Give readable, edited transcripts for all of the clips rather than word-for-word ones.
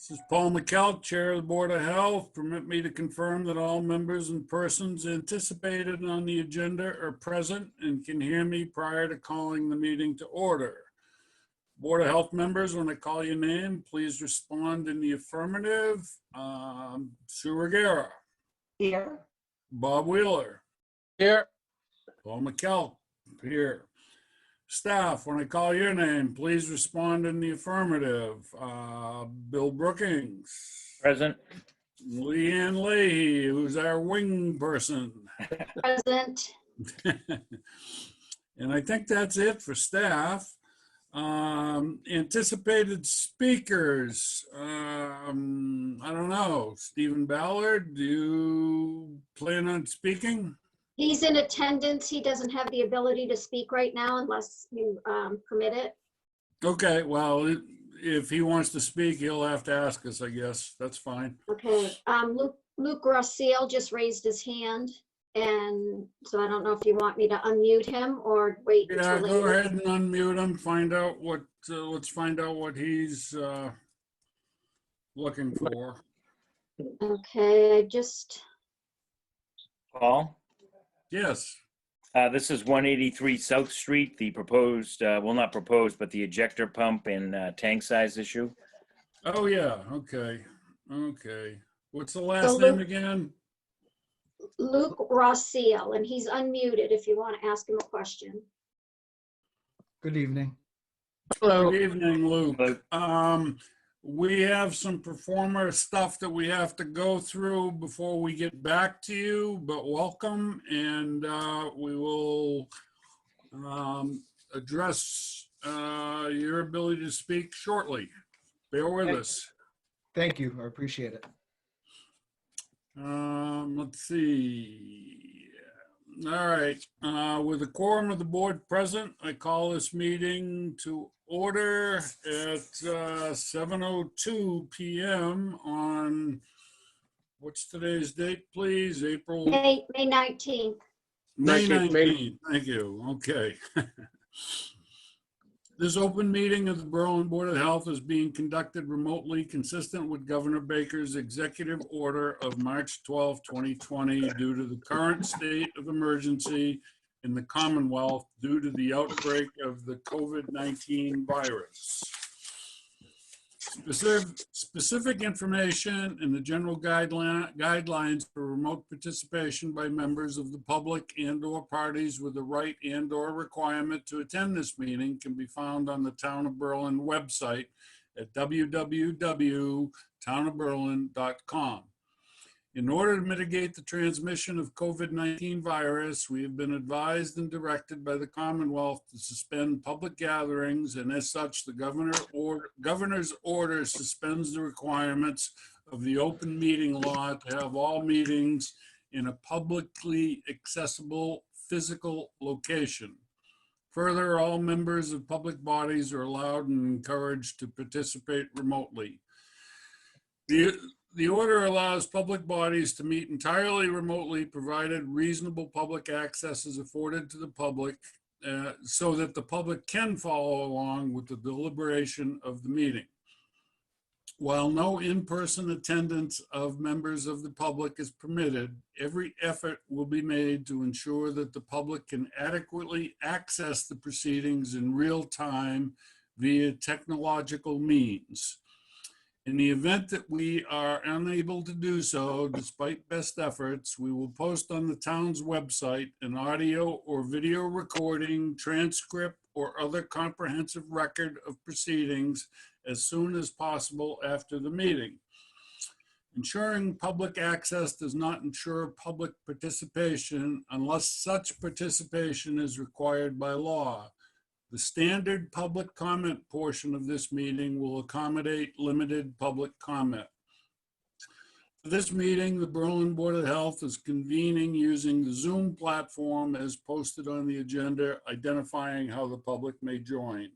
This is Paul McKell, Chair of the Board of Health. Permit me to confirm that all members and persons anticipated on the agenda are present and can hear me prior to calling the meeting to order. Board of Health members, when I call your name, please respond in the affirmative. Sue Regera. Here. Bob Wheeler. Here. Paul McKell. Here. Staff, when I call your name, please respond in the affirmative. Bill Brookings. Present. Leanne Leahy, who's our wing person. Present. And I think that's it for staff. Anticipated speakers. I don't know. Stephen Ballard, do you plan on speaking? He's in attendance. He doesn't have the ability to speak right now unless you permit it. Okay, well, if he wants to speak, he'll have to ask us, I guess. That's fine. Okay. Luke Rossell just raised his hand, and so I don't know if you want me to unmute him or wait Yeah, until go later. ahead and unmute him. Find out what. Let's find out what he's looking for. Okay, I just. Paul, Yes. this is 183 South Street, the proposed, well, not proposed, but the ejector pump and tank size issue. Oh yeah. Okay. Okay. What's the So last name again? Luke Rossell, and he's unmuted if you want to ask him a question. Good evening. Good evening, Luke. Hello. We have some performer stuff that we have to go through before we get back to you, but welcome, and we will address your ability to speak shortly. Bear with us. Thank you. I appreciate it. Let's see. All right. With the quorum of the board present, I call this meeting to order at 7:02 p.m. on, what's today's date, please? April May 19th. May 19th. 19th. Thank you. Okay. This open meeting of the Berlin Board of Health is being conducted remotely, consistent with Governor Baker's executive order of March 12, 2020, due to the current state of emergency in the Commonwealth due to the outbreak of the COVID-19 virus. Specific information and the general guidelines for remote participation by members of the public and/or parties with the right and/or requirement to attend this meeting can be found on the Town of Berlin website at www.townofberlin.com. In order to mitigate the transmission of COVID-19 virus, we have been advised and directed by the Commonwealth to suspend public gatherings, and as such, the governor's order suspends the requirements of the open meeting law to have all meetings in a publicly accessible physical location. Further, all members of public bodies are allowed and encouraged to participate remotely. The order allows public bodies to meet entirely remotely, provided reasonable public access is afforded to the public so that the public can follow along with the deliberation of the meeting. While no in-person attendance of members of the public is permitted, every effort will be made to ensure that the public can adequately access the proceedings in real time via technological means. In the event that we are unable to do so, despite best efforts, we will post on the town's website an audio or video recording, transcript, or other comprehensive record of proceedings as soon as possible after the meeting. Ensuring public access does not ensure public participation unless such participation is required by law. The standard public comment portion of this meeting will accommodate limited public comment. For this meeting, the Berlin Board of Health is convening using the Zoom platform as posted on the agenda, identifying how the public may join.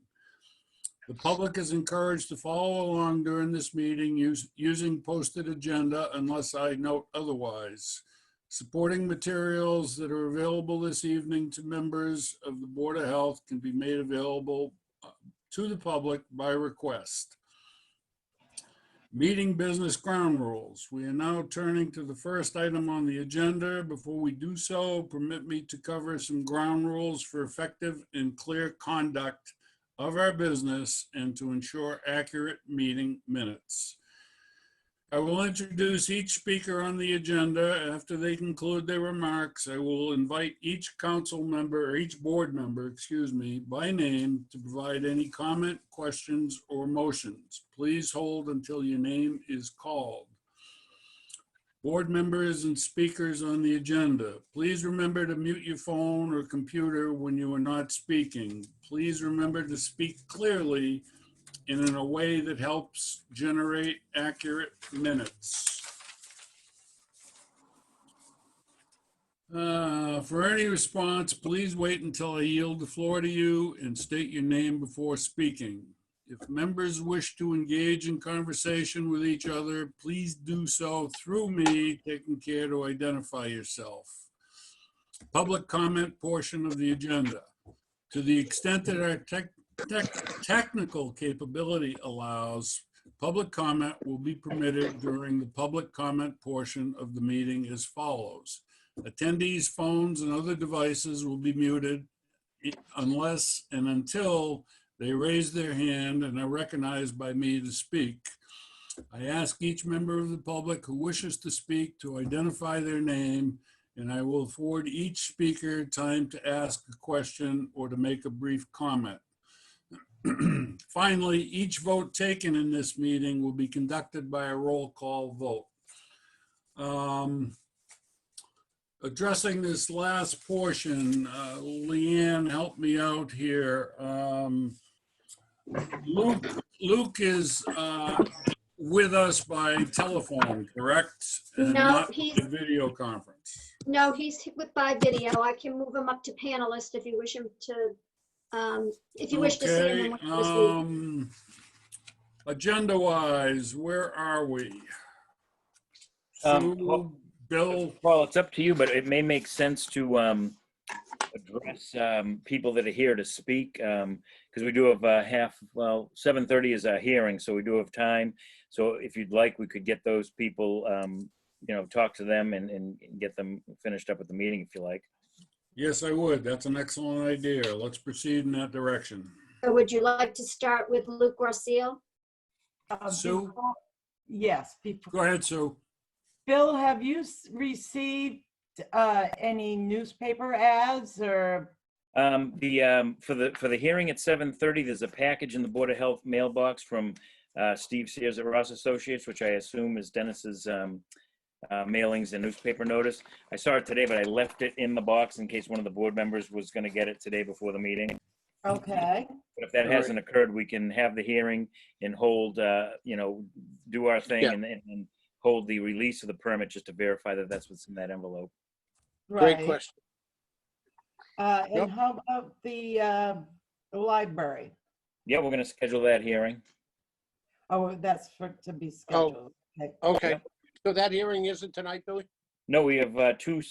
The public is encouraged to follow along during this meeting using posted agenda unless I note otherwise. Supporting materials that are available this evening to members of the Board of Health can be made available to the public by request. Meeting business ground rules. We are now turning to the first item on the agenda. Before we do so, permit me to cover some ground rules for effective and clear conduct of our business and to ensure accurate meeting minutes. I will introduce each speaker on the agenda. After they conclude their remarks, I will invite each council member or each board member, excuse me, by name to provide any comment, questions, or motions. Please hold until your name is called. Board members and speakers on the agenda, please remember to mute your phone or computer when you are not speaking. Please remember to speak clearly and in a way that helps generate accurate minutes. For any response, please wait until I yield the floor to you and state your name before speaking. If members wish to engage in conversation with each other, please do so through me, taking care to identify yourself. Public comment portion of the agenda. To the extent that our technical capability allows, public comment will be permitted during the public comment portion of the meeting as follows. Attendees' phones and other devices will be muted unless and until they raise their hand and are recognized by me to speak. I ask each member of the public who wishes to speak to identify their name, and I will afford each speaker time to ask a question or to make a brief comment. Finally, each vote taken in this meeting will be conducted by a roll call vote. Addressing this last portion, Leanne, help me out here. Luke is with us by telephone, correct? And No, not he's- by video conference. No, he's by video. I can move him up to panelist if you wish him to, if you wish to see him. Okay, in this week. agenda-wise, where are we? Well, Sue, Bill, Paul, it's up to you, but it may make sense to address people that are here to speak, because we do have 7:30 is our hearing, so we do have time. So if you'd like, we could get those people, talk to them and get them finished up with the meeting if you like. yes, I would. That's an excellent idea. Let's proceed in that direction. So would you like to start with Luke Rossio? Sue? Yes. Go ahead, Sue. Bill, have you received any newspaper ads or? For the hearing at 7:30, there's a package in the Board of Health mailbox from Steve Sears at Ross Associates, which I assume is Dennis's mailings and newspaper notice. I saw it today, but I left it in the box in case one of the board members was going to get it today before the meeting. Okay. But if that hasn't occurred, we can have the hearing and hold, do our thing and hold the release of the permit just to verify that that's what's in that envelope. Right. Great question. And Yep. how about the library? Yeah, we're going to schedule that hearing. Oh, that's to be scheduled. Okay. Okay, Yep. so that hearing isn't tonight, Billy? No, we have two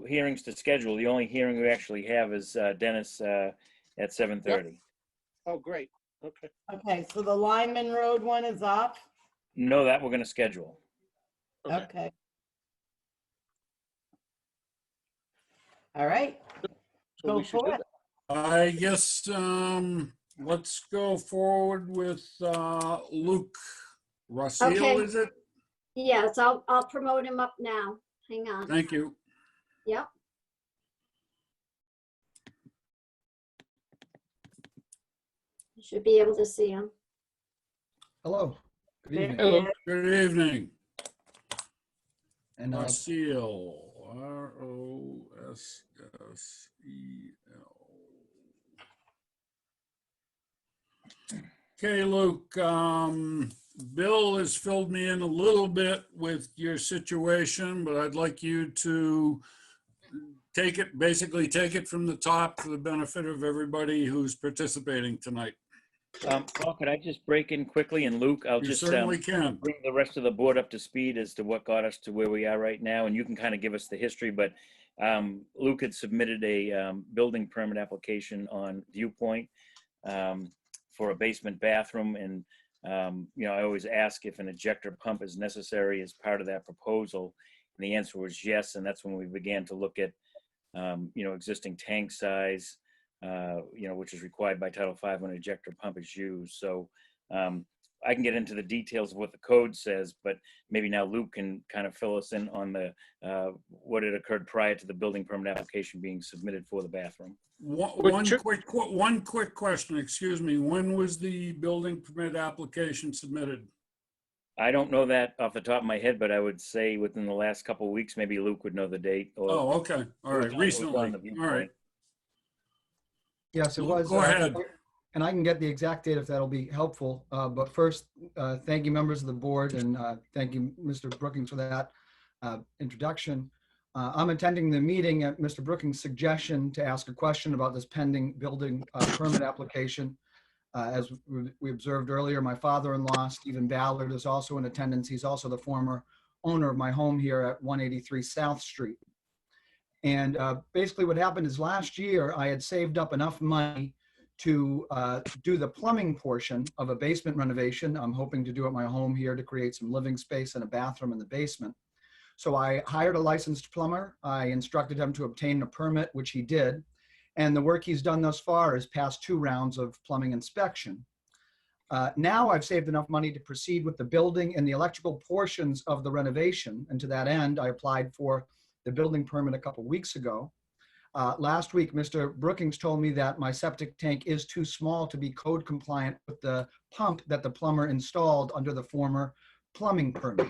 hearings to schedule. The only hearing we actually have is Dennis at 7:30. Oh, great, okay. Okay, so the Lyman Road one is off? No, that we're going to schedule. Okay. Okay. All right. So Go we should for do it. that. I guess let's go forward with Luke Rossio, Okay. is it? Yes, I'll promote him up now. Hang on. Thank you. Yep. You should be able to see him. Hello. Good There evening. he Hello. is. Good evening. And Rossio, R-O-S-S-E-L. Okay, Luke, Bill has filled me in a little with your situation, but I'd like you to basically take it from the top for the benefit of everybody who's participating tonight. Paul, could I just break in quickly? And Luke, I'll You just certainly can. bring the rest of the board up to speed as to what got us to where we are right now. And you can kind of give us the history, but Luke had submitted a building permit application on Viewpoint for a basement bathroom. And I always ask if an ejector pump is necessary as part of that proposal. And the answer was yes. And that's when we began to look at, existing tank size, which is required by Title V when an ejector pump is used. So I can get into the details of what the code says, but maybe now Luke can kind of fill us in on the what had occurred prior to the building permit application being submitted for the bathroom. One quick question, excuse me. When was the building permit application submitted? I don't know that off the top of my head, but I would say within the last couple of weeks, maybe Luke would know the date. Or Oh, okay. All right. Recently. All right. Yes, it was. Go ahead. And I can get the exact date if that'll be helpful. But first, thank you, members of the board, and thank you, Mr. Brookings, for that introduction. I'm attending the meeting at Mr. Brookings' suggestion to ask a question about this pending building permit application. As we observed earlier, my father-in-law, Stephen Ballard, is also in attendance. He's also the former owner of my home here at 183 South Street. And basically what happened is last year, I had saved up enough money to do the plumbing portion of a basement renovation. I'm hoping to do at my home here to create some living space and a bathroom in the basement. So I hired a licensed plumber. I instructed him to obtain a permit, which he did. And the work he's done thus far is passed 2 rounds of plumbing inspection. Now I've saved enough money to proceed with the building and the electrical portions of the renovation. And to that end, I applied for the building permit a couple weeks ago. Last week, Mr. Brookings told me that my septic tank is too small to be code compliant with the pump that the plumber installed under the former plumbing permit.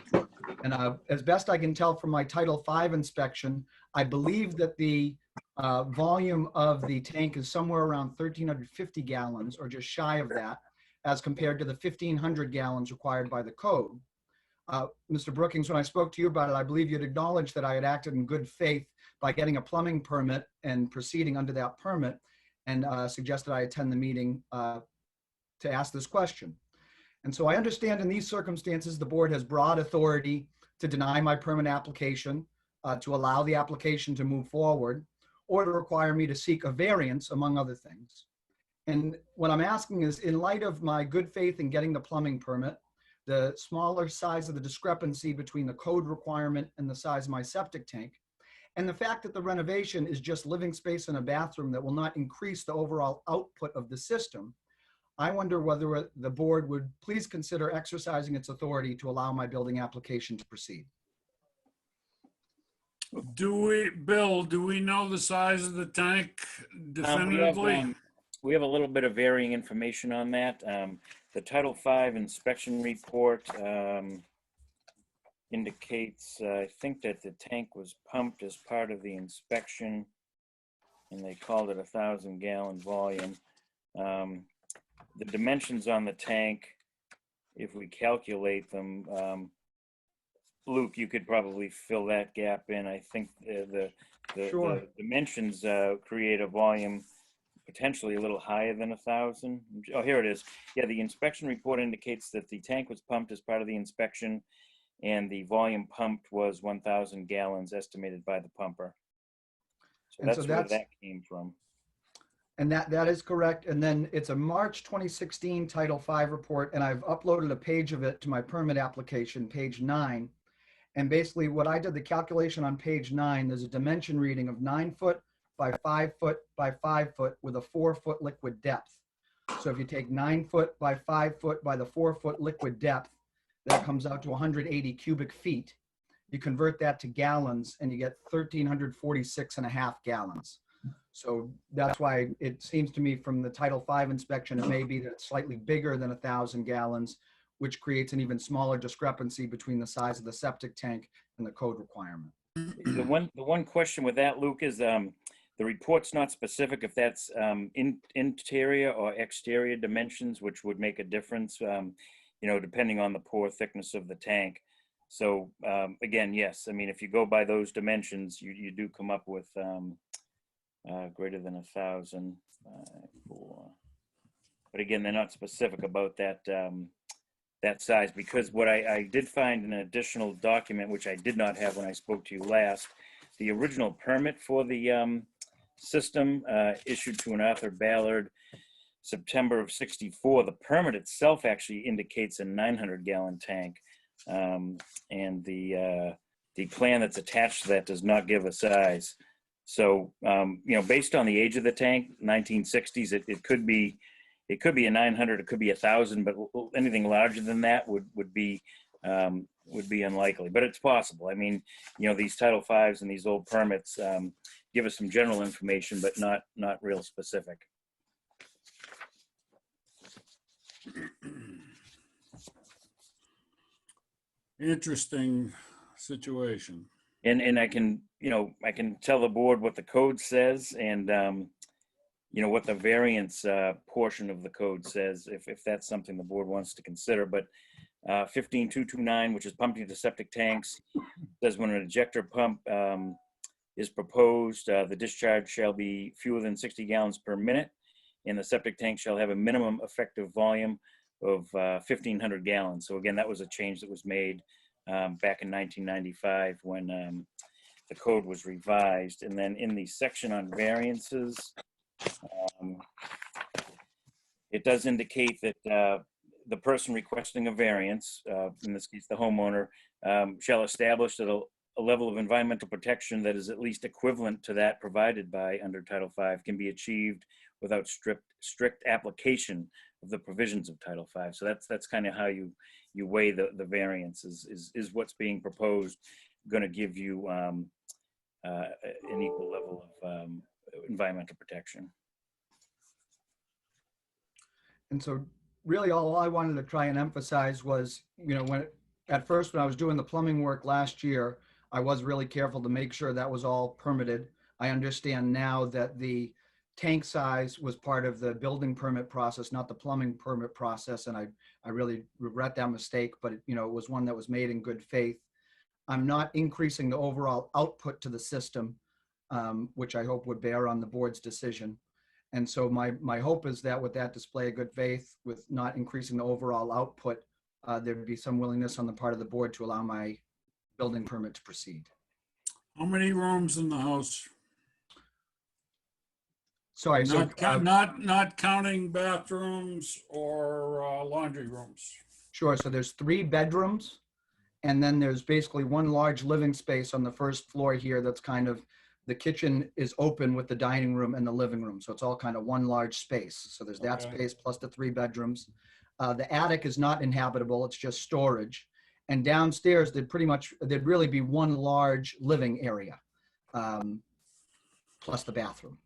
And as best I can tell from my Title V inspection, I believe that the volume of the tank is somewhere around 1,350 gallons or just shy of that, as compared to the 1,500 gallons required by the code. Mr. Brookings, when I spoke to you about it, I believe you'd acknowledged that I had acted in good faith by getting a plumbing permit and proceeding under that permit, and suggested I attend the meeting to ask this question. And so I understand in these circumstances, the board has broad authority to deny my permit application, to allow the application to move forward, or to require me to seek a variance, among other things. And what I'm asking is, in light of my good faith in getting the plumbing permit, the smaller size of the discrepancy between the code requirement and the size of my septic tank, and the fact that the renovation is just living space and a bathroom that will not increase the overall output of the system, I wonder whether the board would please consider exercising its authority to allow my building application to proceed. Bill, do we know the size of the tank definitively? We have a little bit of varying information on that. The Title V inspection report indicates, I think that the tank was pumped as part of the inspection, and they called it 1,000-gallon volume. The dimensions on the tank, if we calculate them, Luke, you could probably fill that gap in. I think Sure. the dimensions create a volume potentially a little higher than 1,000. Oh, here it is. Yeah, the inspection report indicates that the tank was pumped as part of the inspection, and the volume pumped was 1,000 gallons estimated by the pumper. So And that's so where that's- that came from. And that is correct. And then it's a March 2016 Title V report, and I've uploaded a page of it to my permit application, page 9. And basically what I did, the calculation on page 9, there's a dimension reading of 9 foot by 5 foot by 5 foot with a 4 foot liquid depth. So if you take 9 foot by 5 foot by the 4 foot liquid depth, that comes out to 180 cubic feet. You convert that to gallons and you get 1,346.5 gallons. So that's why it seems to me from the Title V inspection, it may be that it's slightly bigger than 1,000 gallons, which creates an even smaller discrepancy between the size of the septic tank and the code requirement. The one question with that, Luke, is the report's not specific if that's interior or exterior dimensions, which would make a difference, depending on the pore thickness of the tank. So again, yes, I mean, if you go by those dimensions, you do come up with greater than 1,000. But again, they're not specific about that that size, because what I did find in an additional document, which I did not have when I spoke to you last, the original permit for the system issued to an Arthur Ballard September of '64. The permit itself actually indicates a 900-gallon tank, and the plan that's attached to that does not give a size. So, based on the age of the tank, 1960s, it could be a 900, it could be 1,000, but anything larger than that would be unlikely. But it's possible. I mean, these Title V's and these old permits give us some general information, but not real specific. Interesting situation. And I can tell the board what the code says and what the variance portion of the code says, if that's something the board wants to consider. But 15229, which is pumping to septic tanks, says when an ejector pump is proposed, the discharge shall be fewer than 60 gallons per minute, and the septic tank shall have a minimum effective volume of 1,500 gallons. So again, that was a change that was made back in 1995 when the code was revised. And then in the section on variances, it does indicate that the person requesting a variance, in this case the homeowner, shall establish that a level of environmental protection that is at least equivalent to that provided by under Title V can be achieved without strict application of the provisions of Title V. So that's kind of how you weigh the variance. Is what's being proposed going to give you an equal level of environmental protection? And so really all I wanted to try and emphasize was, at first when I was doing the plumbing work last year, I was really careful to make sure that was all permitted. I understand now that the tank size was part of the building permit process, not the plumbing permit process. And I really regret that mistake, but it was one that was made in good faith. I'm not increasing the overall output to the system, which I hope would bear on the board's decision. And so my hope is that with that display of good faith, with not increasing the overall output, there'd be some willingness on the part of the board to allow my building permit to proceed. How many rooms in the house? Sorry, so Not counting bathrooms or laundry rooms. sure. So there's 3 bedrooms, and then there's basically one large living space on the first floor here. That's kind of, the kitchen is open with the dining room and the living room. So it's all kind of one large space. So there's that Okay. space plus the 3 bedrooms. The attic is not inhabitable. It's just storage. And downstairs, there'd really be one large living area, plus the bathroom.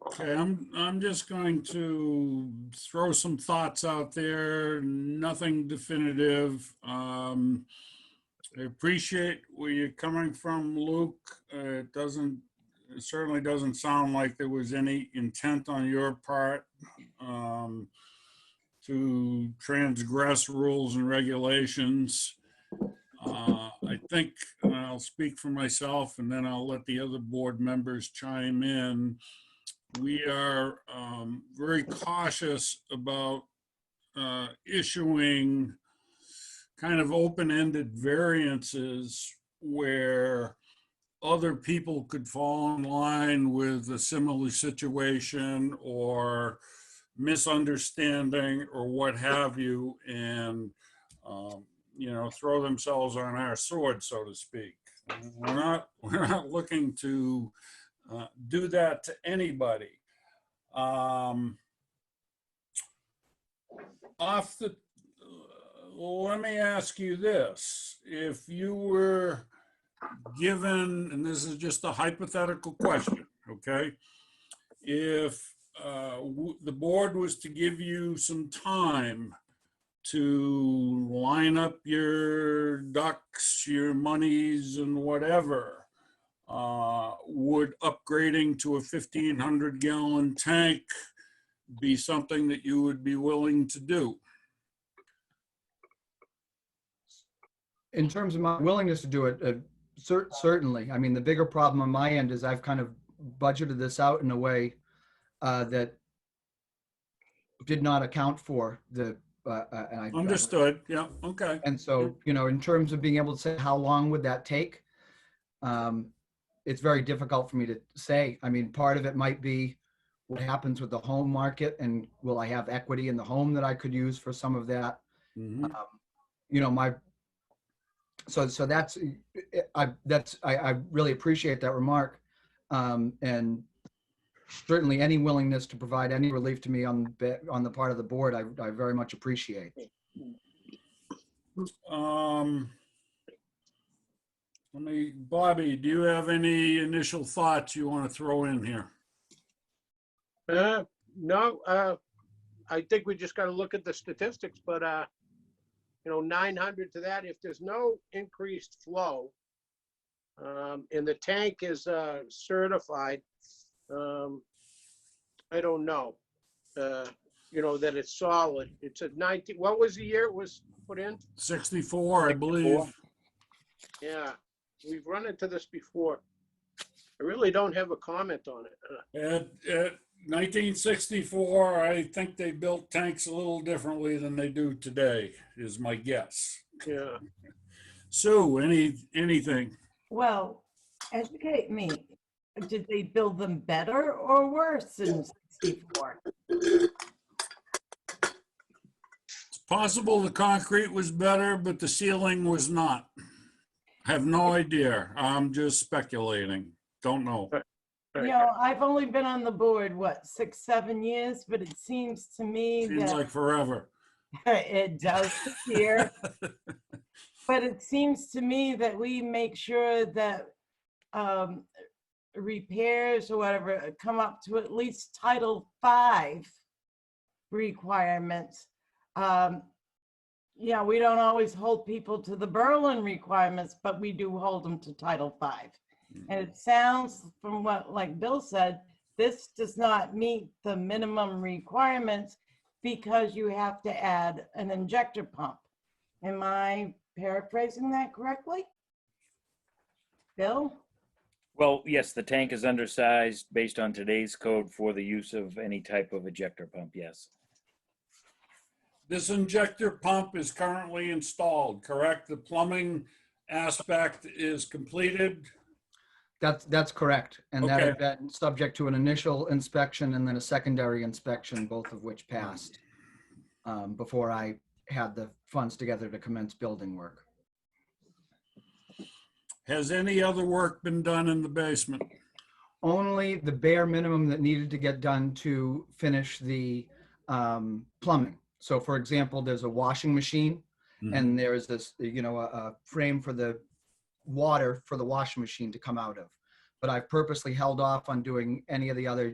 Okay, I'm just going to throw some thoughts out there, nothing definitive. I appreciate where you're coming from, Luke. It certainly doesn't sound like there was any intent on your part to transgress rules and regulations. I think, and I'll speak for myself and then I'll let the other board members chime in. We are very cautious about issuing kind of open-ended variances where other people could fall in line with a similar situation or misunderstanding or what have you, and throw themselves on our sword, so to speak. We're not looking to do that to anybody. Let me ask you this. If you were given, and this is just a hypothetical question, okay? If the board was to give you some time to line up your ducks, your monies, and whatever, would upgrading to a 1,500-gallon tank be something that you would be willing to do? In terms of my willingness to do it, certainly. I mean, the bigger problem on my end is I've kind of budgeted this out in a way that did not account for the. Understood. Yeah. Okay. And so, in terms of being able to say how long would that take, it's very difficult for me to say. I mean, part of it might be what happens with the home market, and will I have equity in the home that I could use for some of that? Mhm. You know, so I really appreciate that remark. And certainly any willingness to provide any relief to me on the part of the board, I very much appreciate. Bobby, do you have any initial thoughts you want to throw in here? No, I think we just got to look at the statistics, but, 900 to that, if there's no increased flow, and the tank is certified, I don't know, that it's solid. It's a 19, what was the year it was put in? 64, I believe. Yeah, we've run into this before. I really don't have a comment on it. At 1964, I think they built tanks a little differently than they do today, is my guess. Yeah. Sue, anything? Well, educate me. Did they build them better or worse in 64? It's possible the concrete was better, but the ceiling was not. I have no idea. I'm just speculating. Don't know. You know, I've only been on the board, 6, 7 years, but it seems to me Seems that like forever. it does appear. But it seems to me that we make sure that repairs or whatever come up to at least Title V requirements. Yeah, we don't always hold people to the Berlin requirements, but we do hold them to Title V. And it sounds from what, like Bill said, this does not meet the minimum requirements because you have to add an injector pump. Am I paraphrasing that correctly? Bill? Well, yes, the tank is undersized based on today's code for the use of any type of ejector pump, yes. This injector pump is currently installed, correct? The plumbing aspect is completed. That's correct. And that Okay. had been subject to an initial inspection and then a secondary inspection, both of which passed before I had the funds together to commence building work. Has any other work been done in the basement? Only the bare minimum that needed to get done to finish the plumbing. So for example, there's a washing machine and there is this, a frame for the water for the washing machine to come out of. But I've purposely held off on doing any of the other,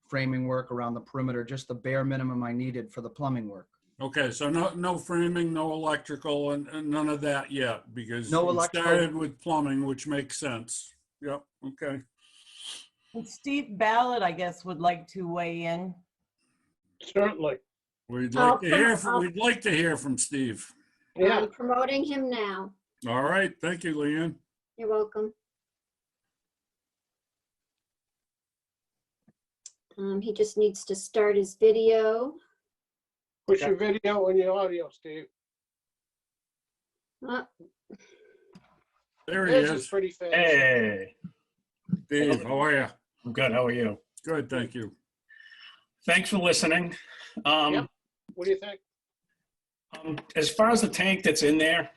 framing work around the perimeter, just the bare minimum I needed for the plumbing work. Okay, so no framing, no electrical, and none of that yet, because No you electrical. started with plumbing, which makes sense. Yep, okay. And Steve Ballard, I guess, would like to weigh in. Certainly. We'd like to hear from Steve. Yeah. I'm promoting him now. All right, thank you, Leanne. You're welcome. He just needs to start his video. Push your video and your audio, Steve. There he This is. is pretty fast. Hey, Steve, how are you? I'm good. How are you? Good, thank you. Thanks for listening. Yep. What do you think? As far as the tank that's in there,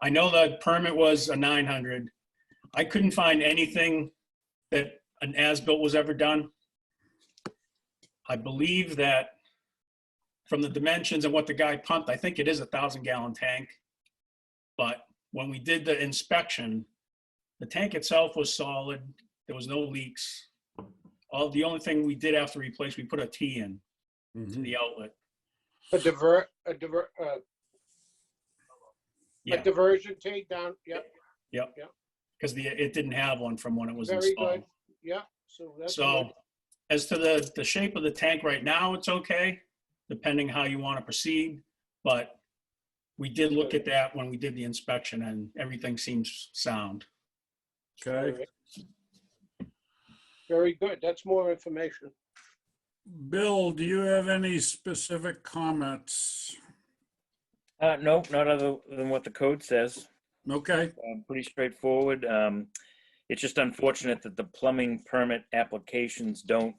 I know the permit was a 900. I couldn't find anything that an as-built was ever done. I believe that from the dimensions and what the guy pumped, I think it is a 1,000-gallon tank. But when we did the inspection, the tank itself was solid. There was no leaks. The only thing we did have to replace, we put a T in to the outlet. A diversion tank down. Yep. Yep. Yep. Because it didn't have one from when it was Very installed. good. Yeah. So that's So good. as to the shape of the tank right now, it's okay, depending how you want to proceed. But we did look at that when we did the inspection and everything seems sound. Okay. Very good. That's more information. Bill, do you have any specific comments? No, not other than what the code says. Okay, Pretty straightforward. It's just unfortunate that the plumbing permit applications don't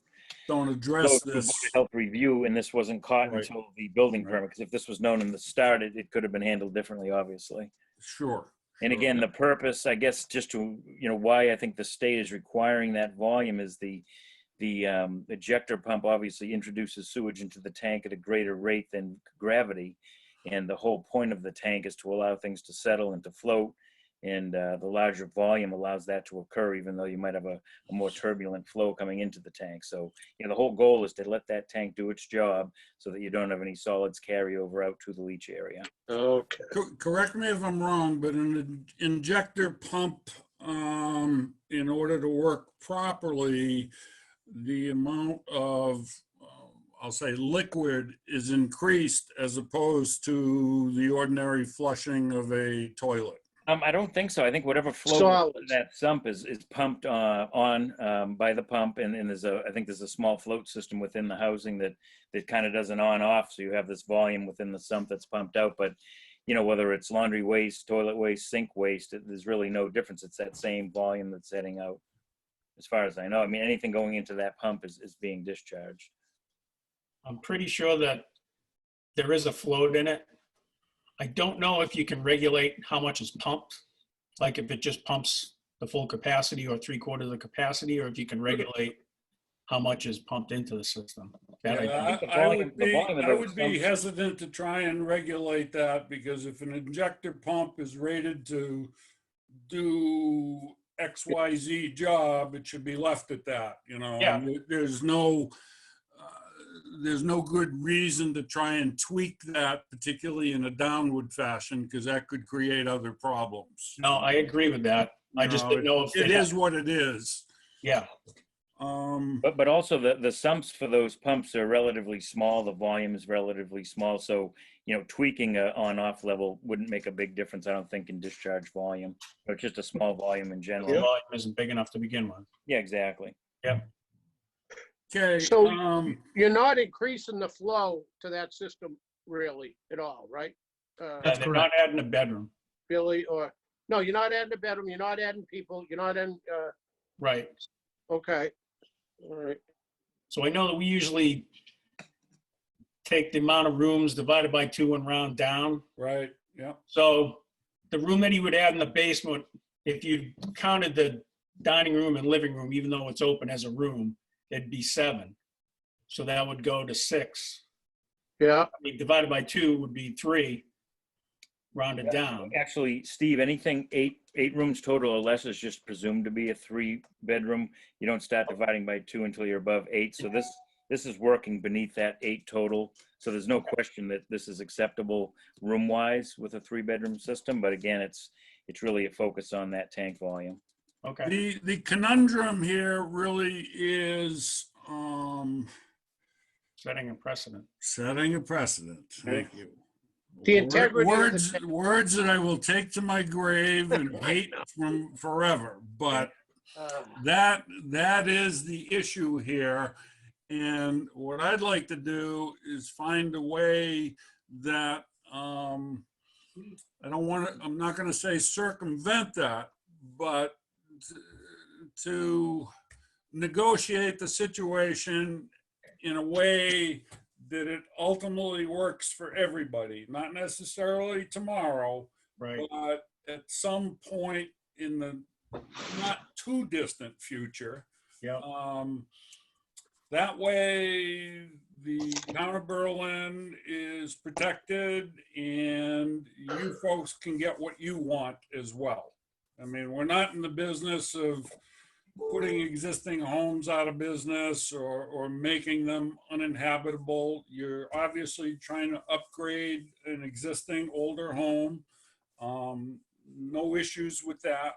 Don't go address through this. Board of Health review, and this wasn't caught Right. until the building Right. permit, because if this was known in the start, it could have been handled differerently, obviously. Sure. And sure. again, the purpose, I guess, just to, why I think the state is requiring that volume is the ejector pump obviously introduces sewage into the tank at a greater rate than gravity. And the whole point of the tank is to allow things to settle and to float. And the larger volume allows that to occur, even though you might have a more turbulent flow coming into the tank. So, the whole goal is to let that tank do its job so that you don't have any solids carry over out to the leach area. Okay. Correct me if I'm wrong, but an injector pump, in order to work properly, the amount of, I'll say, liquid is increased as opposed to the ordinary flushing of a toilet. I don't think so. I think whatever flow Solids. that sump is pumped on by the pump, and I think there's a small float system within the housing that kind of does an on-off, so you have this volume within the sump that's pumped out. But whether it's laundry waste, toilet waste, sink waste, there's really no difference. It's that same volume that's heading out, as far as I know. I mean, anything going into that pump is being discharged. I'm pretty sure that there is a float in it. I don't know if you can regulate how much is pumped, like if it just pumps the full capacity or 3/4 of the capacity, or if you can regulate how much is pumped into the system. That I Yeah, don't- think the I volume- would the be, volume of I those would be sumps- hesitant to try and regulate that, because if an injector pump is rated to do XYZ job, it should be left at that, Yeah. and there's no good reason to try and tweak that, particularly in a downward fashion, because that could create other problems. No, I agree with that. I just didn't know if It they had- is what it is. Yeah, But also the sumps for those pumps are relatively small. The volume is relatively small, so tweaking a on-off level wouldn't make a big difference, I don't think, in discharge volume. It's just a small volume in the general. volume isn't big enough to begin with. Yeah, exactly. Okay, So you're not increasing the flow to that system really at all, right? Yeah, they're not adding a bedroom. Billy, or, no, you're not adding a bedroom, you're not adding people, you're not adding, Right. okay. All right. So I know that we usually take the amount of rooms divided by 2 and round down. right, yeah. So the room that he would add in the basement, if you counted the dining room and living room, even though it's open as a room, it'd be 7. So that would go to 6. Yeah, I mean, divided by 2 would be 3, rounded down. Actually, Steve, anything eight rooms total or less is just presumed to be a 3-bedroom. You don't start dividing by 2 until you're above 8. So this is working beneath that 8 total. So there's no question that this is acceptable room-wise with a 3-bedroom system. But again, it's really a focus on that tank volume. Okay. The conundrum here really is Setting a precedent. setting a precedent. Thank you. The integrity of the Words that I will take to my grave and hate from forever, but that is the issue here. And what I'd like to do is find a way that I'm not going to say circumvent that, but to negotiate the situation in a way that it ultimately works for everybody, not necessarily tomorrow, Right. but at some point in the not too distant future. Yeah. That way the town of Berlin is protected and you folks can get what you want as well. I mean, we're not in the business of putting existing homes out of business or making them uninhabitable. You're obviously trying to upgrade an existing older home. No issues with that.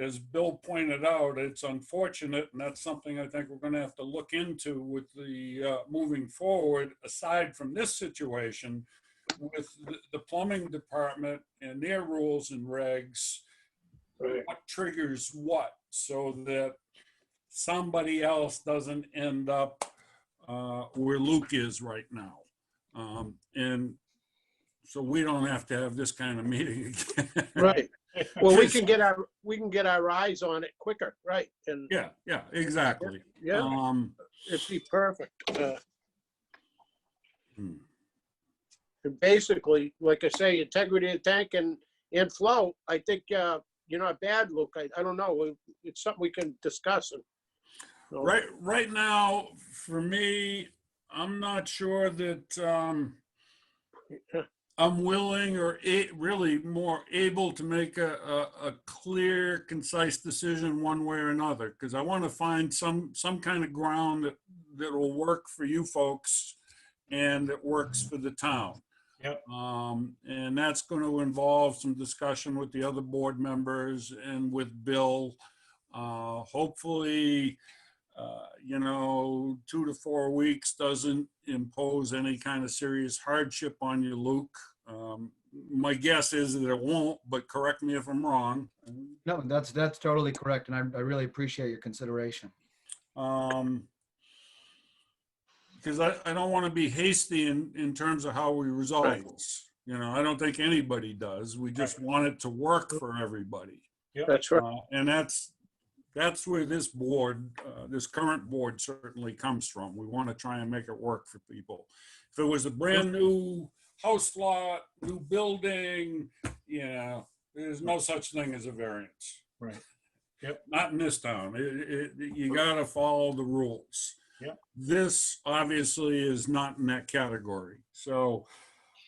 As Bill pointed out, it's unfortunate, and that's something I think we're going to have to look into with the moving forward, aside from this situation, with the plumbing department and their rules and regs, what triggers what, so that somebody else doesn't end up where Luke is right now. And so we don't have to have this kind of meeting again. Right. Well, we can get our eyes on it quicker, right? And Yeah, exactly. yeah, it'd be perfect. Hmm. And basically, like I say, integrity of the tank and flow, I think, you're not bad, Luke. I don't know. It's something we can discuss. And, so, Right now, for me, I'm not sure that I'm willing or really more able to make a clear, concise decision one way or another, because I want to find some kind of ground that will work for you folks and that works for the town. Yep. And that's going to involve some discussion with the other board members and with Bill. Hopefully, 2 to 4 weeks doesn't impose any kind of serious hardship on you, Luke. My guess is that it won't, but correct me if I'm wrong. No, that's totally correct, and I really appreciate your consideration. Because I don't want to be hasty in terms of how we resolve Right. this. I don't think anybody does. We just want it to work for everybody. that's right. And that's where this board, this current board certainly comes from. We want to try and make it work for people. If it was a brand new house lot, new building, there's no such thing as a variance. Right. Yep. Not in this town. You got to follow the rules. Yep. This obviously is not in that category. So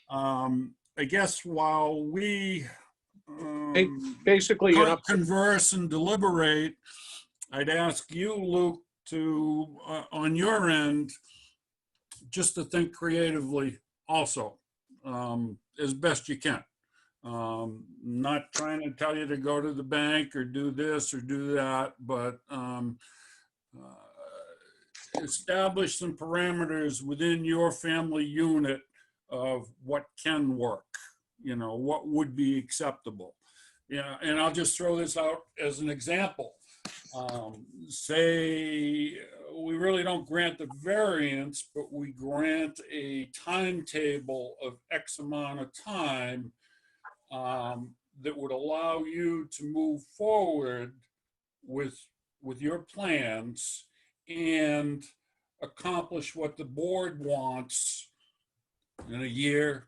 I guess while we Basically, converse and deliberate, I'd ask you, Luke, to on your end, just to think creatively also, as best you can. Not trying to tell you to go to the bank or do this or do that, but establish some parameters within your family unit of what can work, what would be acceptable. And I'll just throw this out as an example. Say we really don't grant the variance, but we grant a timetable of X amount of time that would allow you to move forward with your plans and accomplish what the board wants in a year,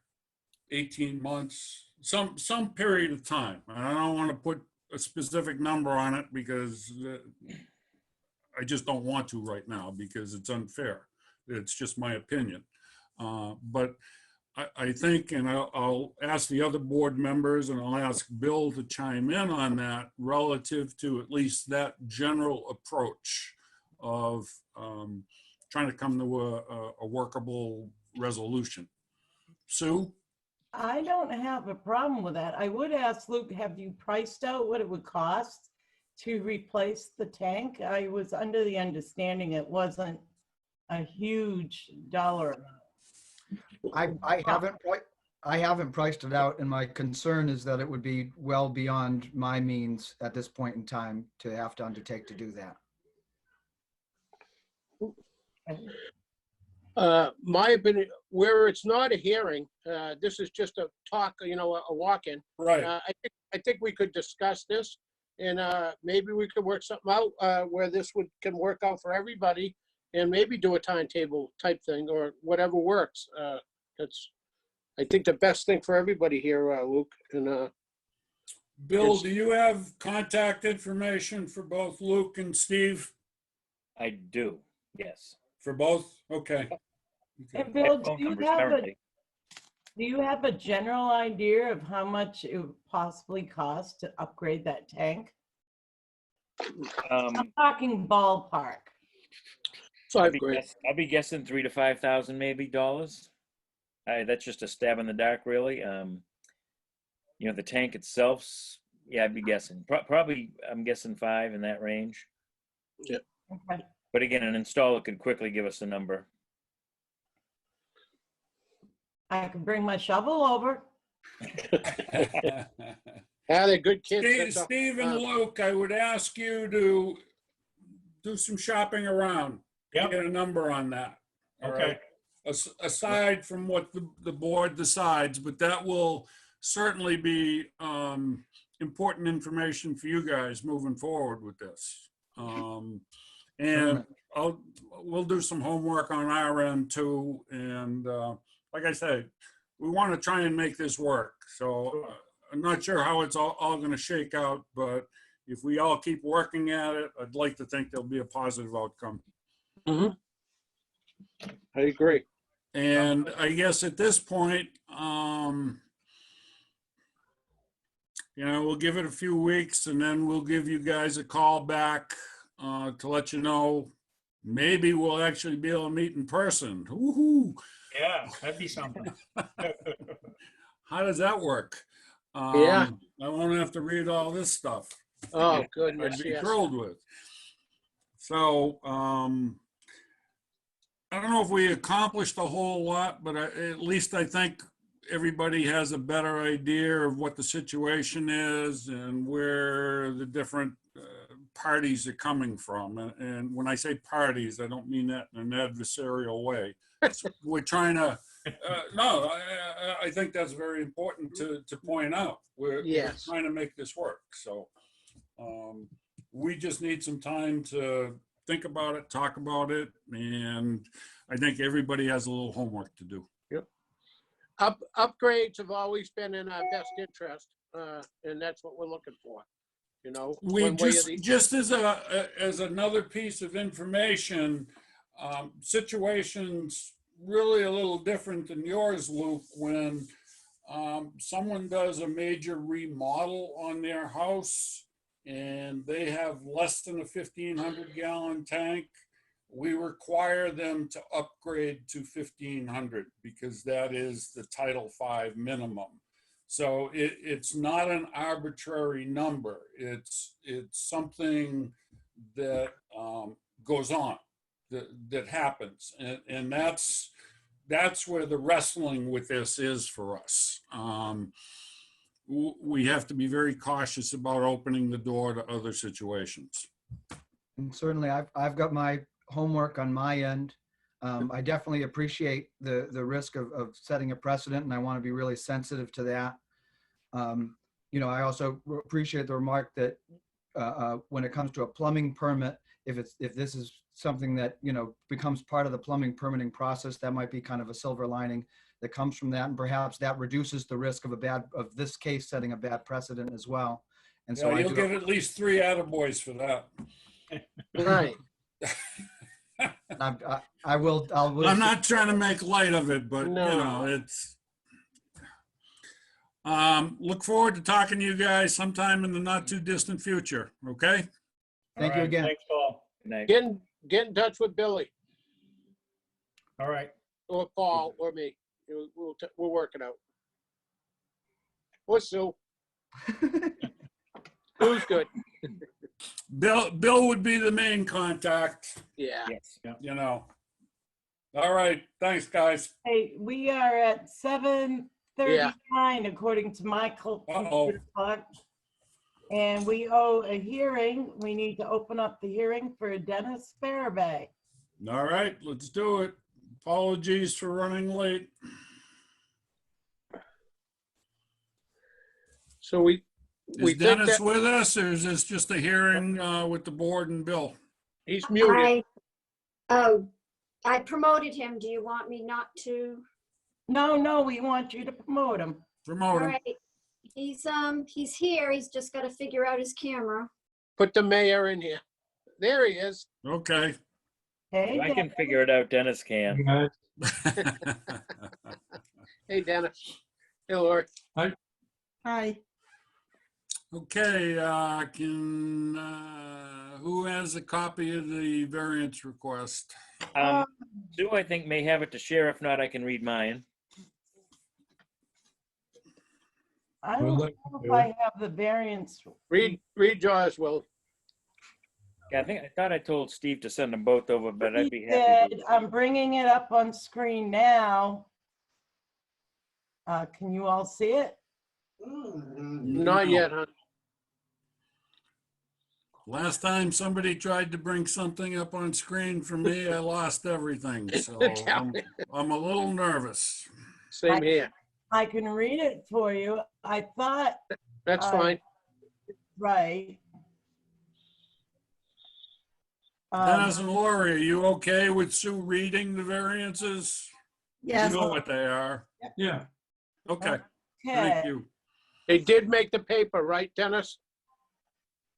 18 months, some period of time. I don't want to put a specific number on it because I just don't want to right now because it's unfair. It's just my opinion. But I think, and I'll ask the other board members and I'll ask Bill to chime in on that relative to at least that general approach of trying to come to a workable resolution. Sue? I don't have a problem with that. I would ask Luke, have you priced out what it would cost to replace the tank? I was under the understanding it wasn't a huge dollar amount. I haven't priced it out, and my concern is that it would be well beyond my means at this point in time to have to undertake to do that. My opinion, where it's not a hearing, this is just a talk, a walk-in. Right. I think we could discuss this, and maybe we could work something out where this can work out for everybody, and maybe do a timetable type thing or whatever works. That's, I think, the best thing for everybody here, Luke. And Bill, do you have contact information for both Luke and Steve? I do, yes. For both? Okay. And Bill, Phone do you numbers have currently. a general idea of how much it would possibly cost to upgrade that tank? I'm talking ballpark. 5 grand. I'd be guessing $3,000 to $5,000 maybe dollars. That's just a stab in the dark, really. The tank itself, yeah, I'd be guessing. Probably, I'm guessing 5 in that range. Okay. But again, an installer could quickly give us a number. I can bring my shovel over. They're good kids. Steve and Luke, I would ask you to do some shopping around. Yep. Get a number on that. All Okay. right? Aside from what the board decides, but that will certainly be important information for you guys moving forward with this. And we'll do some homework on our end too. And like I said, we want to try and make this work. So I'm not sure how it's all going to shake out, but if we all keep working at it, I'd like to think there'll be a positive outcome. I agree. And I guess at this point, we'll give it a few weeks and then we'll give you guys a call back to let you know, maybe we'll actually be able to meet in person. Woohoo! Yeah, that'd be something. How does that work? Yeah. I won't have to read all this stuff. Oh, goodness, I'd be yes. thrilled with. So, I don't know if we accomplished a whole lot, but at least I think everybody has a better idea of what the situation is and where the different parties are coming from. And when I say parties, I don't mean that in an adversarial way. We're trying to, no, I think that's very important to point out. We're trying to make this work. So we just need some time to think about it, talk about it, and I think everybody has a little homework to do. Yep. Upgrades have always been in our best interest, and that's what we're looking for. We just as another piece of information, situations really a little different than yours, Luke, when someone does a major remodel on their house and they have less than a 1,500 gallon tank, we require them to upgrade to 1,500 because that is the Title V minimum. So it's not an arbitrary number. It's something that goes on, that happens. And that's where the wrestling with this is for us. We have to be very cautious about opening the door to other situations. And certainly I've got my homework on my end. I definitely appreciate the risk of setting a precedent, and I want to be really sensitive to that. I also appreciate the remark that when it comes to a plumbing permit, if this is something that becomes part of the plumbing permitting process, that might be kind of a silver lining that comes from that, and perhaps that reduces the risk of this case setting a bad precedent as well. And so you'll get at least 3 attaboys for that. Right. I'm not trying to make light of it, but it's. Look forward to talking to you guys sometime in the not too distant future. Okay. Thank you again. Thanks, Paul. Night. Get in touch with Billy All right. or Paul or me. We'll work it out. Or Sue. Who's good? Bill would be the main contact. Yeah. Yes. All right. Thanks, guys. Hey, we are at 7:39 according to my computer clock. And we owe a hearing. We need to open up the hearing for Dennis Faraday. All right, let's do it. Apologies for running late. So we Is think Dennis that with us, or is this just a hearing with the board and Bill? he's muted. I promoted him. Do you want me not to? No, we want you to promote him. Promote All him. right. He's here. He's just got to figure out his camera. Put the mayor in here. There he is. Okay. Hey, I can figure it out. Dennis can. Hey, Dennis. Hey, Lori. Hi. Okay, who has a copy of the variance request? Sue, I think, may have it to share. If not, I can read mine. I don't know if I have the variance. Read yours, Will. Yeah, I thought I told Steve to send them both over, but I'd be He happy. said, I'm bringing it up on screen now. Can you all see it? Not yet, huh? Last time somebody tried to bring something up on screen for me, I lost everything. So I'm a little nervous. Same here. I can read it for you. I thought That's fine. right. Dennis and Lori, are you okay with Sue reading the variances? You Yes, know what they are. Yeah, Okay, Okay, thank you. They did make the paper, right, Dennis?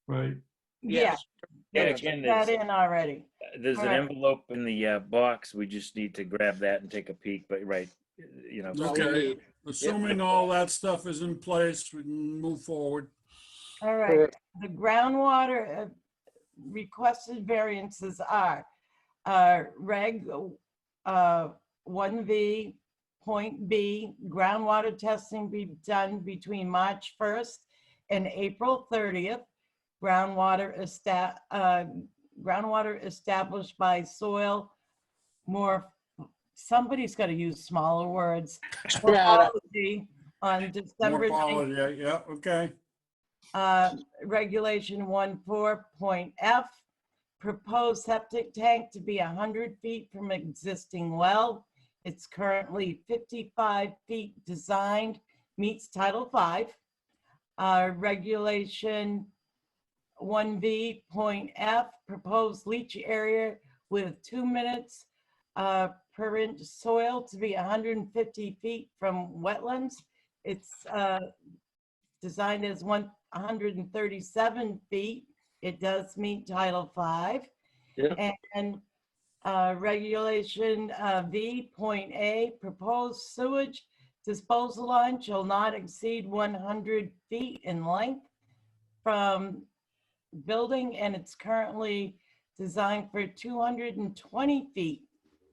right. yeah, Yes. Yeah, they again, put that there's, in already. there's an Alright. envelope in the box. We just need to grab that and take a peek, but right, you know. That's all we Okay. need. Assuming all that stuff is in place, we can move forward. All right, the groundwater requested variances are Reg 1V point B, groundwater testing be done between March 1st and April 30th. Groundwater established by soil somebody's got to use smaller words. Strata. Morphology on December More 19th. quality, yeah, okay. Regulation 14.F, proposed septic tank to be 100 feet from existing well. It's currently 55 feet designed, meets Title V. Regulation 1V.F, proposed leach area with 2 minutes per inch soil to be 150 feet from wetlands. It's designed as 137 feet. It does meet Title V. Yeah. And regulation V.A, proposed sewage disposal line shall not exceed 100 feet in length from building, and it's currently designed for 220 feet,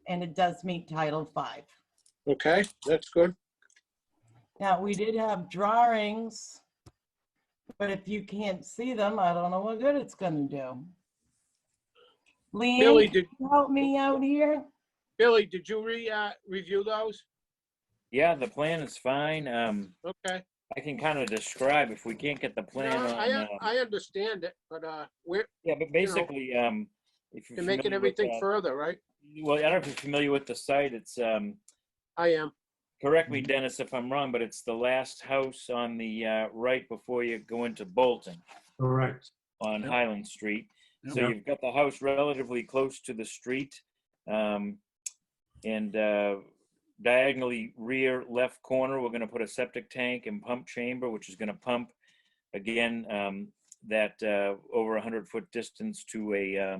and it does meet Title V. Okay, that's good. Now, we did have drawings, but if you can't see them, I don't know what good it's gonna do. Billy, Leanne, can you help me out here? Billy, did you review those? Yeah, the plan is fine. Okay. I can kind of describe if we can't get the No, plan on. I understand it, but we're Yeah, but basically, if you're making familiar with, everything further, right? well, I don't know if you're familiar with the site. It's, I am. correct me, Dennis, if I'm wrong, but it's the last house on the right before you go into Bolton Correct. on Yep. Highland Street. So Yep. you've got the house relatively close to the street. And diagonally rear left corner, we're gonna put a septic tank and pump chamber, which is gonna pump, again, that over 100-foot distance to a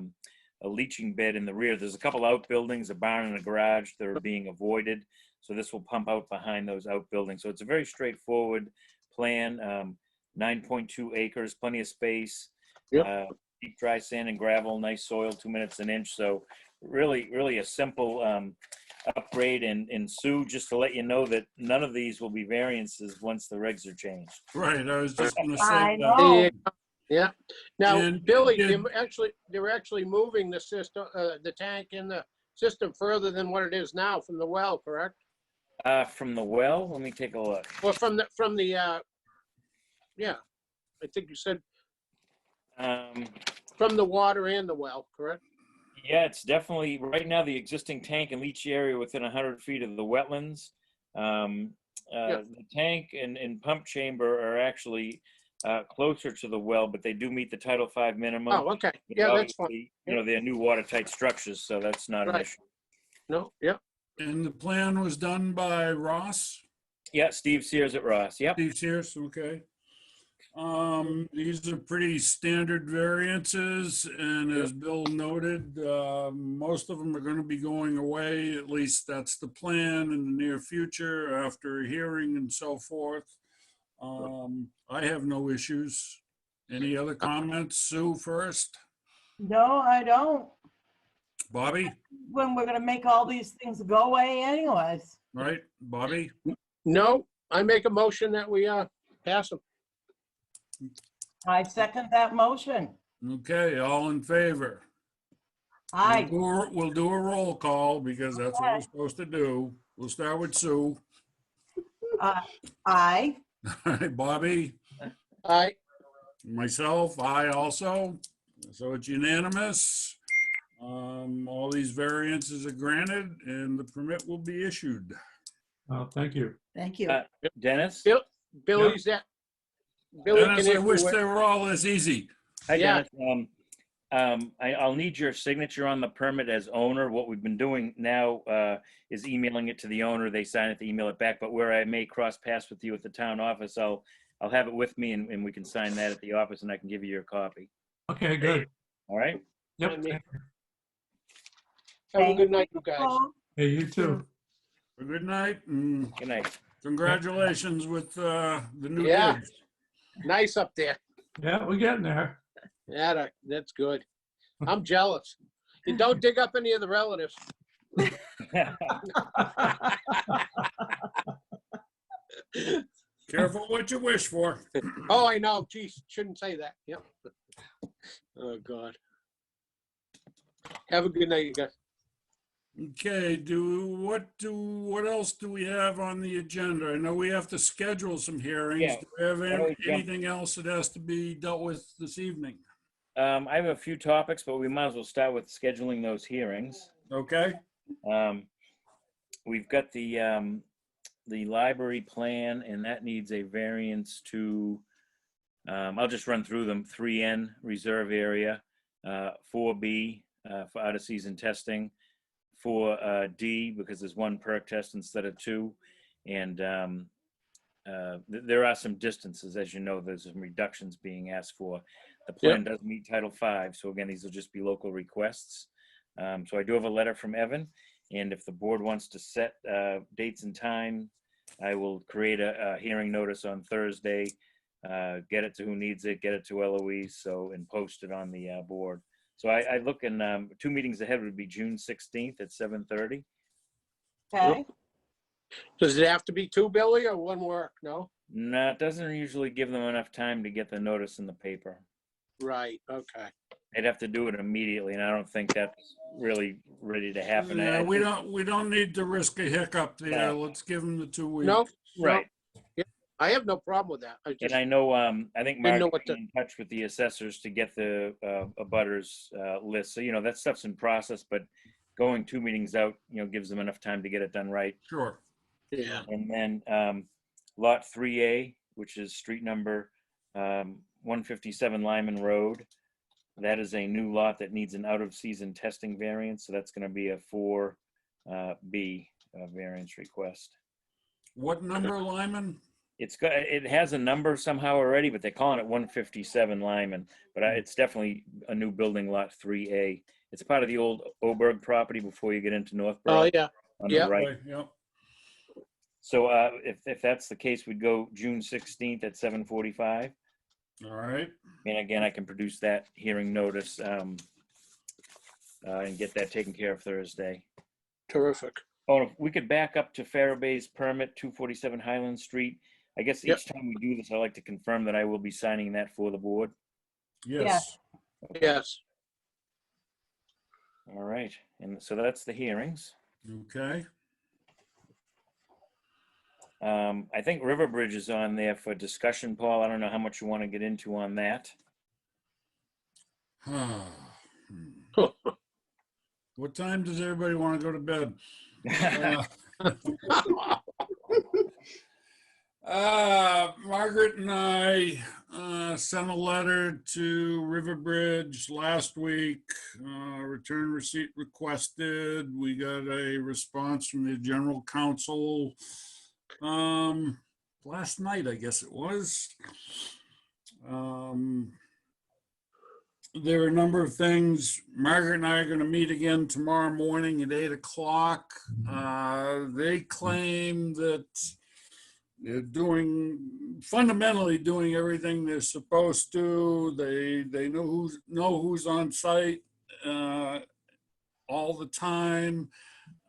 leaching bed in the rear. There's a couple outbuildings, a barn and a garage that are being avoided. So this will pump out behind those outbuildings. So it's a very straightforward plan, 9.2 acres, plenty of space. Yep. Deep dry sand and gravel, nice soil, 2 minutes an inch. So really a simple upgrade. And Sue, just to let you know that none of these will be variances once the regs are changed. Right, I was just gonna I say that. know. Yeah. Now, And Billy, did- they're actually moving the system, the tank in the system further than what it is now from the well, correct? From the well, let me take a look. Or yeah, I think you said from the water and the well, correct? Yeah, it's definitely, right now, the existing tank and leach area within 100 feet of the wetlands. The tank and pump chamber are actually closer to the well, but they do meet the Title V minimum. Oh, okay. But Yeah, that's fine. obviously, you know, they're new watertight structures, so that's not an Right. issue. No, yeah. And the plan was done by Ross, Yeah, Steve Sears at Ross, yep. Steve Sears, okay. These are pretty standard variances, and as Bill noted, most of them are gonna be going away, at least that's the plan in the near future after a hearing and so forth. I have no issues. Any other comments? Sue first? No, I don't. Bobby, When we're gonna make all these things go away anyways. right? Bobby? No, I make a motion that we pass them. I second that motion. Okay, all in favor? Aye. We'll do a roll call because that's what we're supposed to do. We'll start with Sue. Aye. Bobby, Aye. myself, I also. So it's unanimous. All these variances are granted and the permit will be issued. Thank you. thank you. Dennis? Billy's that, Billy Dennis, can I wish issue they it. were all as easy. Hi, Yeah. Dennis. I'll need your signature on the permit as owner. What we've been doing now is emailing it to the owner. They sign it, they email it back. But where I may cross paths with you at the town office, I'll have it with me and we can sign that at the office and I can give you your copy. Okay, good. All right? Yep. And me. thank you. Have a good night, you guys. Well, Hey, you too. Good night and Good night. congratulations with the new Yeah. digs. Nice up there. Yeah, we're getting there. Yeah, that's good. I'm jealous. You don't dig up any of the relatives. Careful what you wish for. Oh, I know. Geez, shouldn't say that. Yep. Oh, God. Have a good night, you guys. Okay, what else do we have on the agenda? I know we have to schedule some hearings. Yeah, Do we have why don't we jump- anything else that has to be dealt with this evening? I have a few topics, but we might as well start with scheduling those hearings. Okay, We've got the library plan, and that needs a variance to, I'll just run through them. 3N reserve area, 4B for out of season testing, 4D because there's one perk test instead of two, and there are some distances, as you know. There's some reductions being asked for. The plan does meet Title V, so again, these will just be local requests. So I do have a letter from Evan, and if the board wants to set dates and time, I will create a hearing notice on Thursday, get it to who needs it, get it to Eloise, and post it on the board. So I look in 2 meetings ahead would be June 16th at 7:30. okay. Does it have to be two, Billy, or one work? No? No, it doesn't usually give them enough time to get the notice in the paper. Right, okay. They'd have to do it immediately, and I don't think that's really ready to happen. yeah, I we think- don't need to risk a hiccup there. No. Let's give them the 2 weeks. No? Right. Yeah, I have no problem with that. I And just, I know, I think Didn't Mark know is what to- in touch with the assessors to get the abutters list. So, that stuff's in process, but going 2 meetings out, gives them enough time to get it done right. Sure. yeah. And then Lot 3A, which is street number 157 Lyman Road. That is a new lot that needs an out-of-season testing variance. So that's going to be a 4B variance request. What number, Lyman? It has a number somehow already, but they're calling it 157 Lyman. But it's definitely a new building, lot 3A. It's part of the old Oberg property before you get into Northborough. Oh, yeah. On yeah. the right. Okay, yep. So if that's the case, we'd go June 16th at 7:45. All right. And again, I can produce that hearing notice and get that taken care of Thursday. Terrific. Oh, if we could back up to Faraday's permit, 247 Highland Street. I guess Yep. each time we do this, I like to confirm that I will be signing that for the board. Yes. Yes. All right. And so that's the hearings. Okay. I think Riverbridge is on there for discussion, Paul. I don't know how much you want to get into on that. What time does everybody want to go to bed? Margaret and I sent a letter to Riverbridge last week. Return receipt requested. We got a response from the general counsel last night, I guess it was. There are a number of things. Margaret and I are going to meet again tomorrow morning at 8 o'clock. They claim that they're fundamentally doing everything they're supposed to. They know who's on site all the time.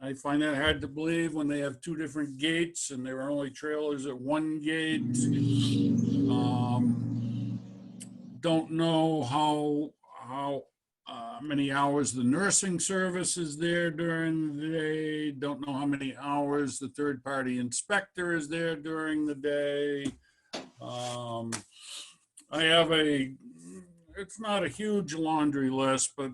I find that hard to believe when they have 2 different gates and there are only trailers at one gate. Don't know how many hours the nursing service is there during the day. Don't know how many hours the third-party inspector is there during the day. I have it's not a huge laundry list, but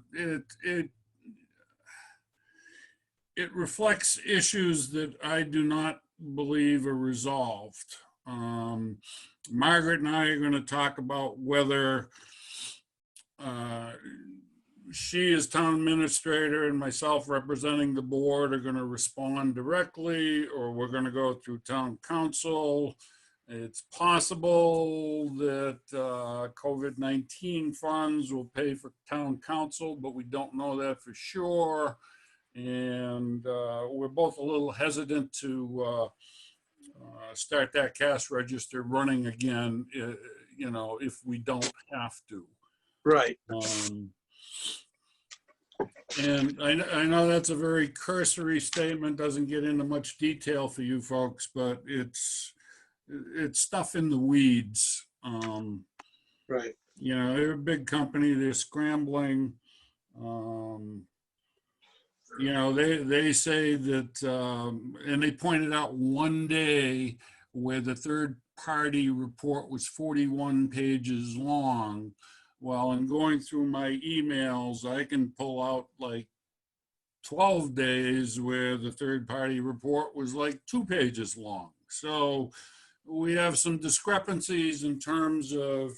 it reflects issues that I do not believe are resolved. Margaret and I are going to talk about whether she as town administrator and myself representing the board are going to respond directly, or we're going to go through town council. It's possible that COVID-19 funds will pay for town council, but we don't know that for sure. And we're both a little hesitant to start that cash register running again, you know, if we don't have to. Right. And I know that's a very cursory statement, doesn't get into much detail for you folks, but it's stuff in the weeds. Right. You know, they're a big company, they're scrambling. You know, they say that, and they pointed out one day where the third party report was 41 pages long. Well, in going through my emails, I can pull out like 12 days where the third party report was like 2 pages long. So we have some discrepancies in terms of,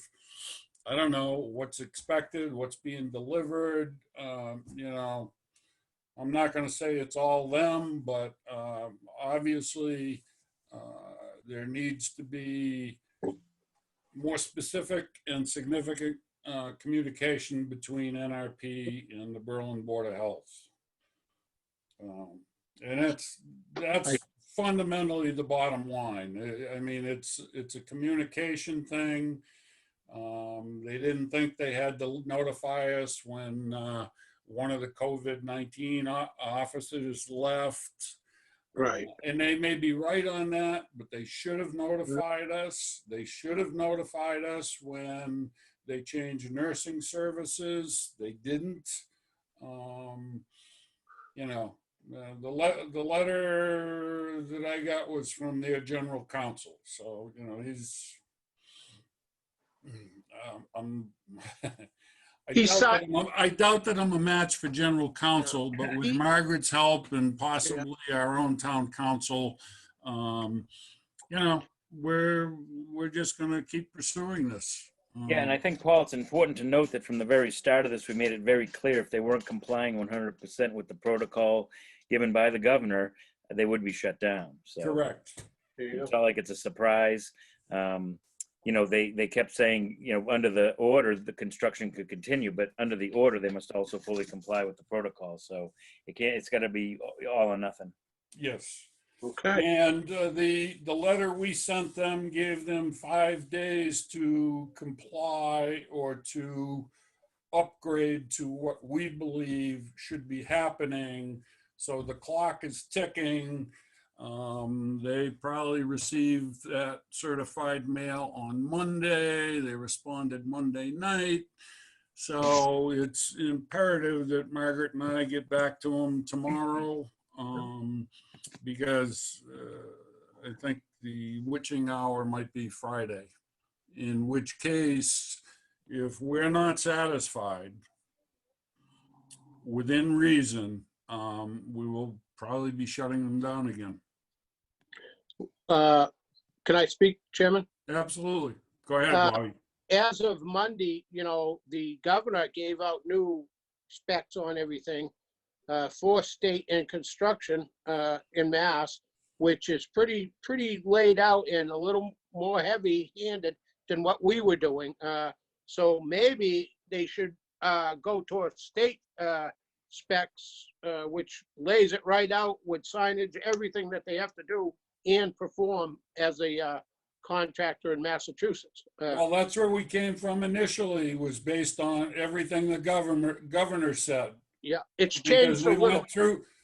I don't know, what's expected, what's being delivered. You know, I'm not going to say it's all them, but obviously there needs to be more specific and significant communication between NRP and the Berlin Board of Health. And that's fundamentally the bottom line. I mean, it's a communication thing. They didn't think they had to notify us when one of the COVID-19 officers left. Right. And they may be right on that, but they should have notified us. They should have notified us when they changed nursing services. They didn't. You know, the letter that I got was from their general counsel. So, you know, he's, I doubt that I'm a match for general counsel, but with Margaret's help and possibly our own town council, you know, we're just going to keep pursuing this. Yeah, and I think, Paul, it's important to note that from the very start of this, we made it very clear if they weren't complying 100% with the protocol given by the governor, they would be shut down. So Correct. it's not like it's a surprise. You know, they kept saying, you know, under the order, the construction could continue, but under the order, they must also fully comply with the protocol. So it's got to be all or nothing. Yes. Okay. And the letter we sent them gave them 5 days to comply or to upgrade to what we believe should be happening. So the clock is ticking. They probably received that certified mail on Monday. They responded Monday night. So it's imperative that Margaret and I get back to them tomorrow. Because I think the witching hour might be Friday, in which case, if we're not satisfied within reason, we will probably be shutting them down again. Can I speak, Chairman? Absolutely. Go ahead, Bobby. As of Monday, you know, the governor gave out new specs on everything for state and construction in Mass, which is pretty laid out and a little more heavy-handed than what we were doing. So maybe they should go towards state specs, which lays it right out with signage, everything that they have to do and perform as a contractor in Massachusetts. Well, that's where we came from initially, was based on everything the governor said. Yeah, it's Because changed a little.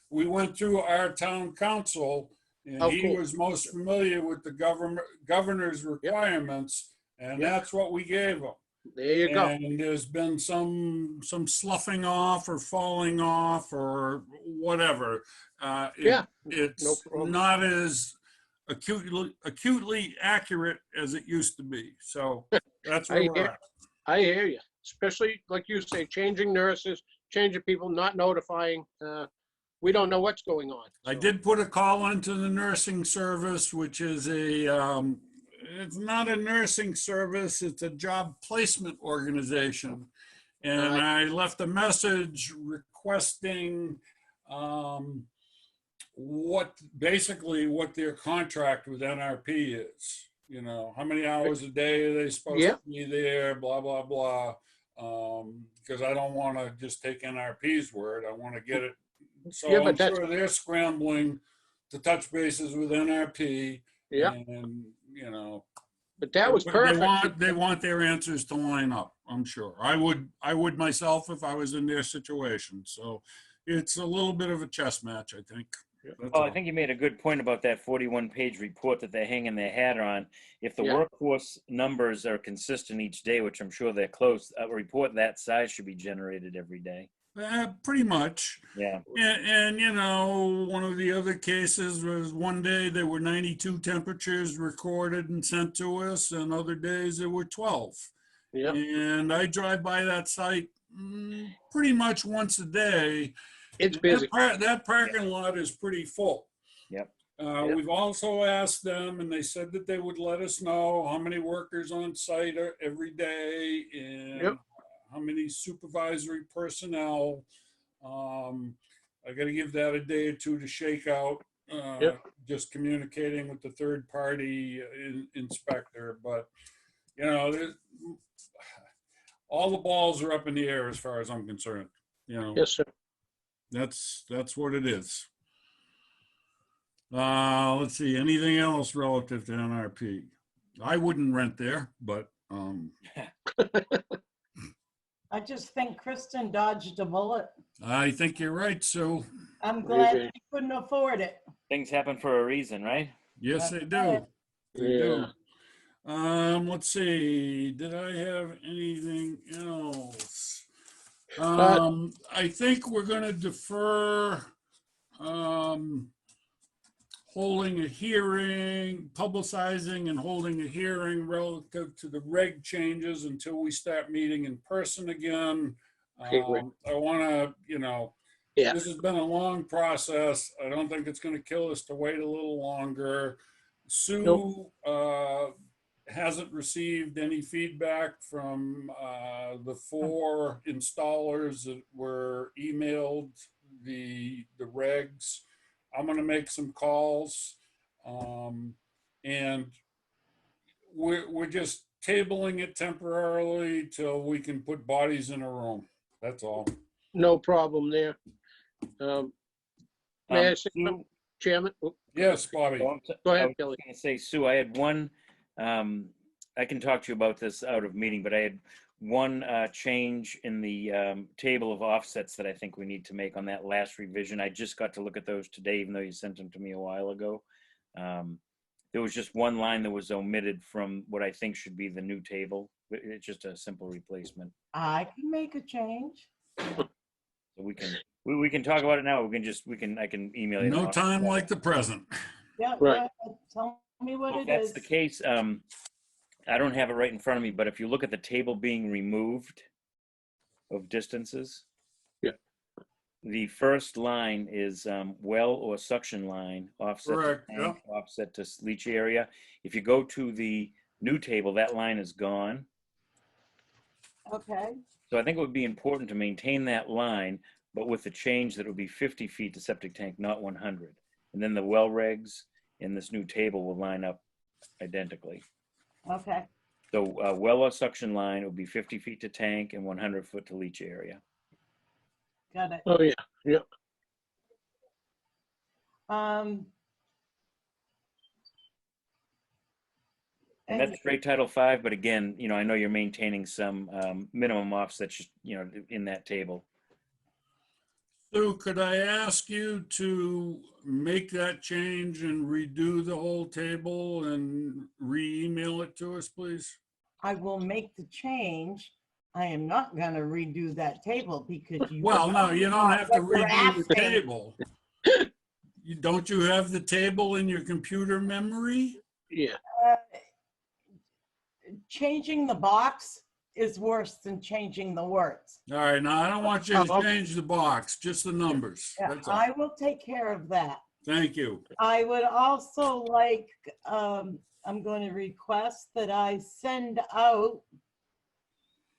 we went through our town council, and Oh, he cool. was most familiar with the governor's requirements, and Yep. that's what we gave him. There you go. And there's been some sloughing off or falling off or whatever. Yeah, It's no problem. not as acutely accurate as it used to be. So that's where we're at. I hear you, especially like you say, changing nurses, changing people, not notifying. We don't know what's going on. I so. did put a call into the nursing service, which is a it's not a nursing service, it's a job placement organization. And I left a message requesting basically what their contract with NRP is. You know, how many hours a day are they supposed Yeah. to be there, blah, blah, blah. Because I don't want to just take NRP's word, I want to get it. So Yeah, I'm but that's- sure they're scrambling to touch bases with NRP. Yeah, And, you know, but that was perfect. they want their answers to line up, I'm sure. I would myself if I was in their situation. So it's a little bit of a chess match, I think. That's Oh, I all. think you made a good point about that 41-page report that they're hanging their hat on. If the Yeah. workforce numbers are consistent each day, which I'm sure they're close, a report that size should be generated every day. Pretty much. Yeah. And, you know, one of the other cases was one day there were 92 temperatures recorded and sent to us, and other days there were 12. Yeah, And I drive by that site pretty much once a day. it's And busy. that parking lot is pretty full. Yep. Yep. We've also asked them, and they said that they would let us know how many workers on site are every day and Yep. how many supervisory personnel. I got to give that a day or two to shake out. Yep. Just communicating with the third party inspector, but you know, all the balls are up in the air as far as I'm concerned. You know, Yes, sir. that's what it is. Let's see, anything else relative to NRP? I wouldn't rent there, but I just think Kristen dodged a bullet. I think you're right, Sue. I'm glad Maybe. she couldn't afford it. Things happen for a reason, right? Yes, they That's do. right. They Yeah. do. Let's see, did I have anything else? I think we're gonna defer holding a hearing, publicizing and holding a hearing relative to the reg changes until we start meeting in person again. Okay, great. I wanna, you know, Yeah. this has been a long process. I don't think it's gonna kill us to wait a little longer. Sue, Nope. hasn't received any feedback from, the 4 installers that were emailed the regs. I'm gonna make some calls, and we're just tabling it temporarily till we can put bodies in a room. That's all. No problem there. May I say Sue, something, Chairman? Oh, Yes, Bobby. Go I ahead, was Kelly. going to say, Sue, I had one, I can talk to you about this out of meeting, but I had one change in the table of offsets that I think we need to make on that last revision. I just got to look at those today, even though you sent them to me a while ago. There was just one line that was omitted from what I think should be the new table. It's just a simple replacement. I can make a change. So we can talk about it now. I can email you. No tomorrow. time like the present. Yeah, Right. go ahead. Tell me what If it that's is. the case, I don't have it right in front of me, but if you look at the table being removed of distances, Yeah. the first line is well or suction line, offset Correct, to tank, offset to leach area. If you go to the new table, that line is gone. Okay, So I think it would be important to maintain that line, but with the change that it would be 50 feet to septic tank, not 100. And then the well regs in this new table will line up identically. okay. So well or suction line would be 50 feet to tank and 100 foot to leach area. Got it. Oh, yeah, yeah. And that's straight Title V, but again, you know, I know you're maintaining some minimum offsets, you know, in that table. Sue, could I ask you to make that change and redo the whole table and re-email it to us, please? I will make the change. I am not gonna redo that table because you. Well, no, you don't have to What you're redo the asking. table. Don't you have the table in your computer memory? Yeah. Changing the box is worse than changing the words. All right, now I don't want you to Oh, change the box, just the numbers. Yeah, That's all. I will take care of that. Thank you. I would also like, I'm going to request that I send out,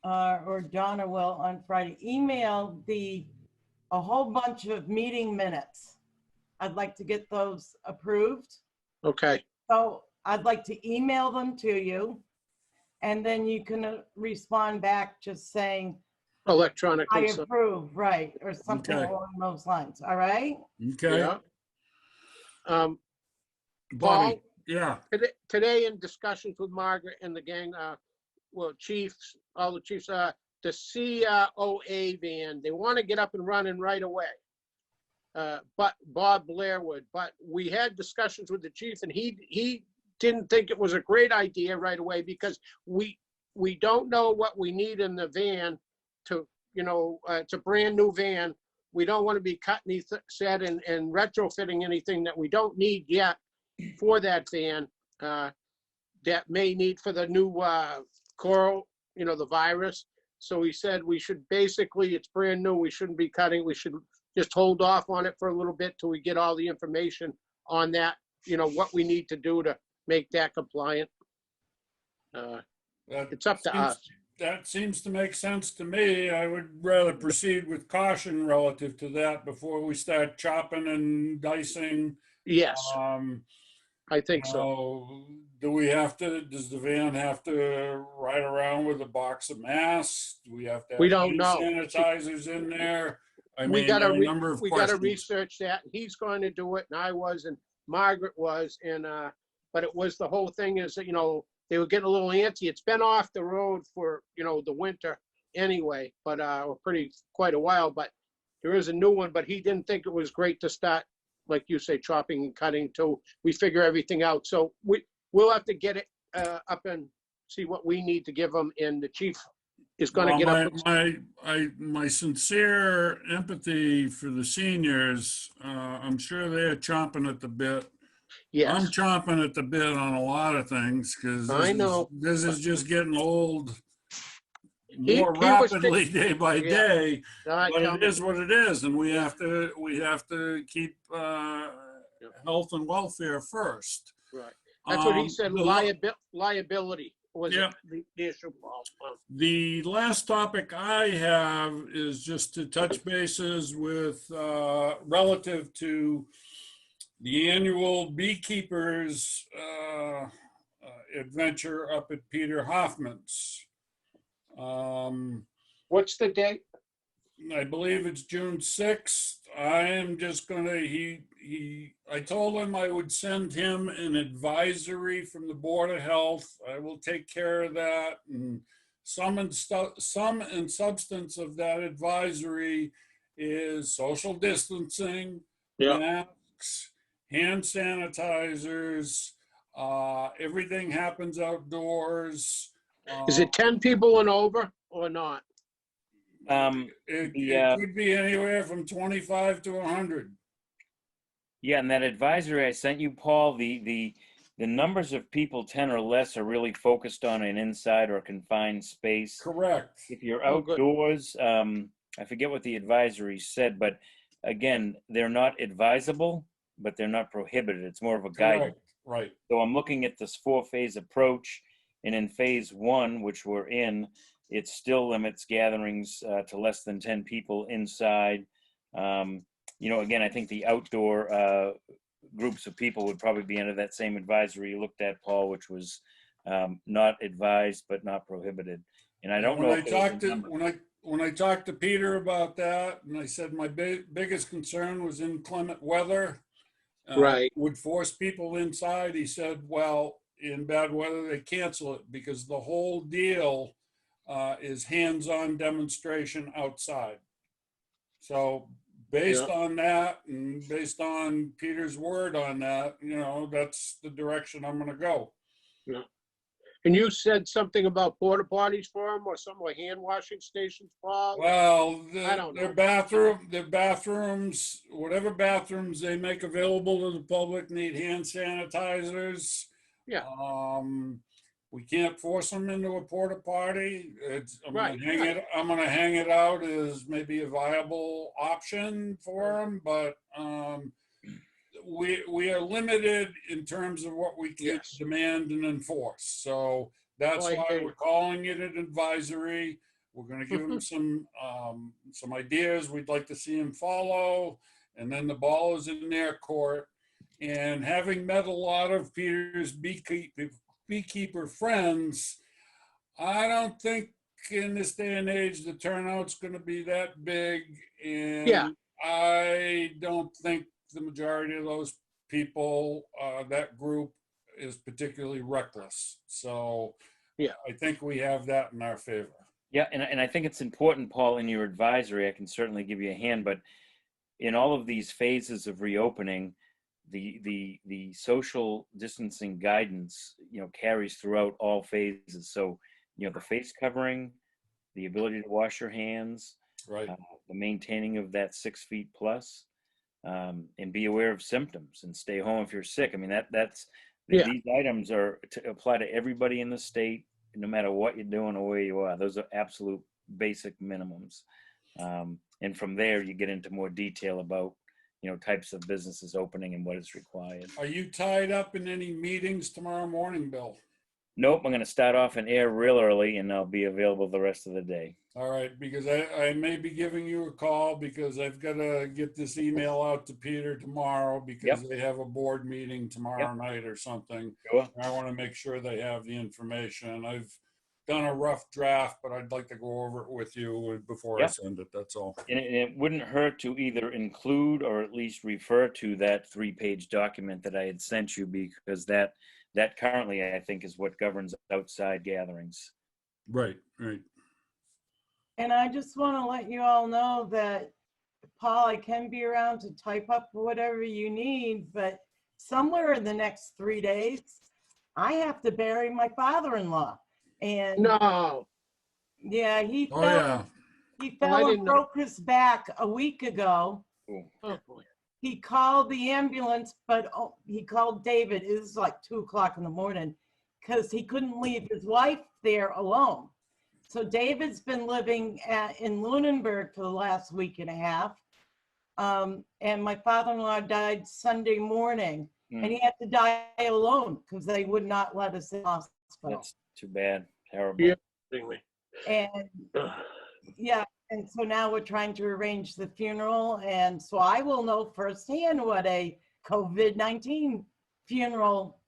or Donna will on Friday, email a whole bunch of meeting minutes. I'd like to get those approved. Okay, So I'd like to email them to you. And then you can respond back just saying, I electronically. So, approve, right, or something Okay. along those lines, all right? Okay. yeah. Buddy, Paul, yeah, today in discussions with Margaret and the gang, well, chiefs, all the chiefs, the COA van, they want to get up and running right away. But Bob Blair would, but we had discussions with the chief and he didn't think it was a great idea right away because we don't know what we need in the van to, it's a brand new van. We don't want to be cutting, he said, and retrofitting anything that we don't need yet for that van, that may need for the new coral, the virus. So he said we should basically, it's brand new, we shouldn't be cutting, we should just hold off on it for a little bit till we get all the information on that, what we need to do to make that compliant. It's up to us. That seems to make sense to me. I would rather proceed with caution relative to that before we start chopping and dicing. Yes, Um, I think so. Does the van have to ride around with a box of masks? Do we have to have We don't know. sanitizers in there? I We mean, gotta, there are a number of we gotta questions. research that. He's going to do it and I was and Margaret was and, but it was the whole thing is that, they were getting a little antsy. It's been off the road for, the winter anyway, but, quite a while, but there is a new one, but he didn't think it was great to start, like you say, chopping and cutting till we figure everything out. So we'll have to get it, up and see what we need to give them. And the chief is going to Well, get up. my sincere empathy for the seniors. I'm sure they're chomping at the bit. I'm Yes, chomping at the bit on a lot of things because I know. this is just getting old He more was rapidly day by Yeah. day. I But tell it me- is what it is, and we have to keep health and welfare first. Right. That's what he said, The liability was Yeah. the issue, Paul. The last topic I have is just to touch bases with relative to the annual Beekeepers adventure up at Peter Hoffman's. What's the date? I believe it's June 6th. I am just gonna, I told him I would send him an advisory from the Board of Health. I will take care of that. And sum and substance of that advisory is social distancing, Yeah. masks, hand sanitizers, everything happens outdoors. Is it 10 people and over or not? It could be anywhere from 25 to 100. Yeah, and that advisory I sent you, Paul, the numbers of people 10 or less are really focused on an inside or confined space. Correct. If you're Oh, good. outdoors, I forget what the advisory said, but again, they're not advisable, but they're not prohibited. It's more of a guidance. Right. So I'm looking at this 4-phase approach, and in phase 1, which we're in, it still limits gatherings to less than 10 people inside. Again, I think the outdoor groups of people would probably be under that same advisory you looked at, Paul, which was not advised but not prohibited. And I don't know if there was a number. When I talked to Peter about that, and I said my biggest concern was inclement weather. Right. Would force people inside. He said, well, in bad weather, they cancel it because the whole deal is hands-on demonstration outside. So based on that and based on Peter's word on that, that's the direction I'm going to go. Yeah. And you said something about porta potties for them or something like hand washing stations, Paul? Well, I don't know. their bathrooms, whatever bathrooms they make available to the public need hand sanitizers. Yeah. We can't force them into a porta potty. I'm Right, gonna hang it out as maybe a viable option for them, but we are limited in terms of what we can Yes. demand and enforce. So that's Oh, I why hear you. we're calling it an advisory. We're gonna give them some ideas we'd like to see them follow, and then the ball is in their court. And having met a lot of Peter's beekeeper friends, I don't think in this day and age, the turnout's gonna be that big. Yeah. And I don't think the majority of those people, that group is particularly reckless. So Yeah. I think we have that in our favor. Yeah, and I think it's important, Paul, in your advisory, I can certainly give you a hand, but in all of these phases of reopening, the social distancing guidance, carries throughout all phases. So, the face covering, the ability to wash your hands, Right. the maintaining of that 6 feet plus, and be aware of symptoms and stay home if you're sick. I mean, Yeah. these items are to apply to everybody in the state, no matter what you're doing or where you are. Those are absolute basic minimums. And from there, you get into more detail about, types of businesses opening and what is required. Are you tied up in any meetings tomorrow morning, Bill? Nope, I'm going to start off an air real early and I'll be available the rest of the day. All right, because I may be giving you a call because I've got to get this email out to Peter tomorrow because they have a board meeting tomorrow night or something. Sure. I want to make sure they have the information. I've done a rough draft, but I'd like to go over it with you before I send it, that's all. And it wouldn't hurt to either include or at least refer to that 3-page document that I had sent you, because that currently, I think, is what governs outside gatherings. Right, right. And I just want to let you all know that, Paul, I can be around to type up whatever you need, but somewhere in the next 3 days, I have to bury my father-in-law. And No. yeah, he Oh, fell, yeah. he Oh, I fell and didn't know. broke his back a week ago. Oh, boy. He called the ambulance, but he called David. It was like 2:00 in the morning because he couldn't leave his wife there alone. So David's been living in Lunenburg for the last week and a half. And my father-in-law died Sunday morning, and he had to die alone because they would not let us in the hospital. That's too bad. Terrible. Yeah. And Ugh. yeah, and so now we're trying to arrange the funeral, and so I will know firsthand what a COVID-19 funeral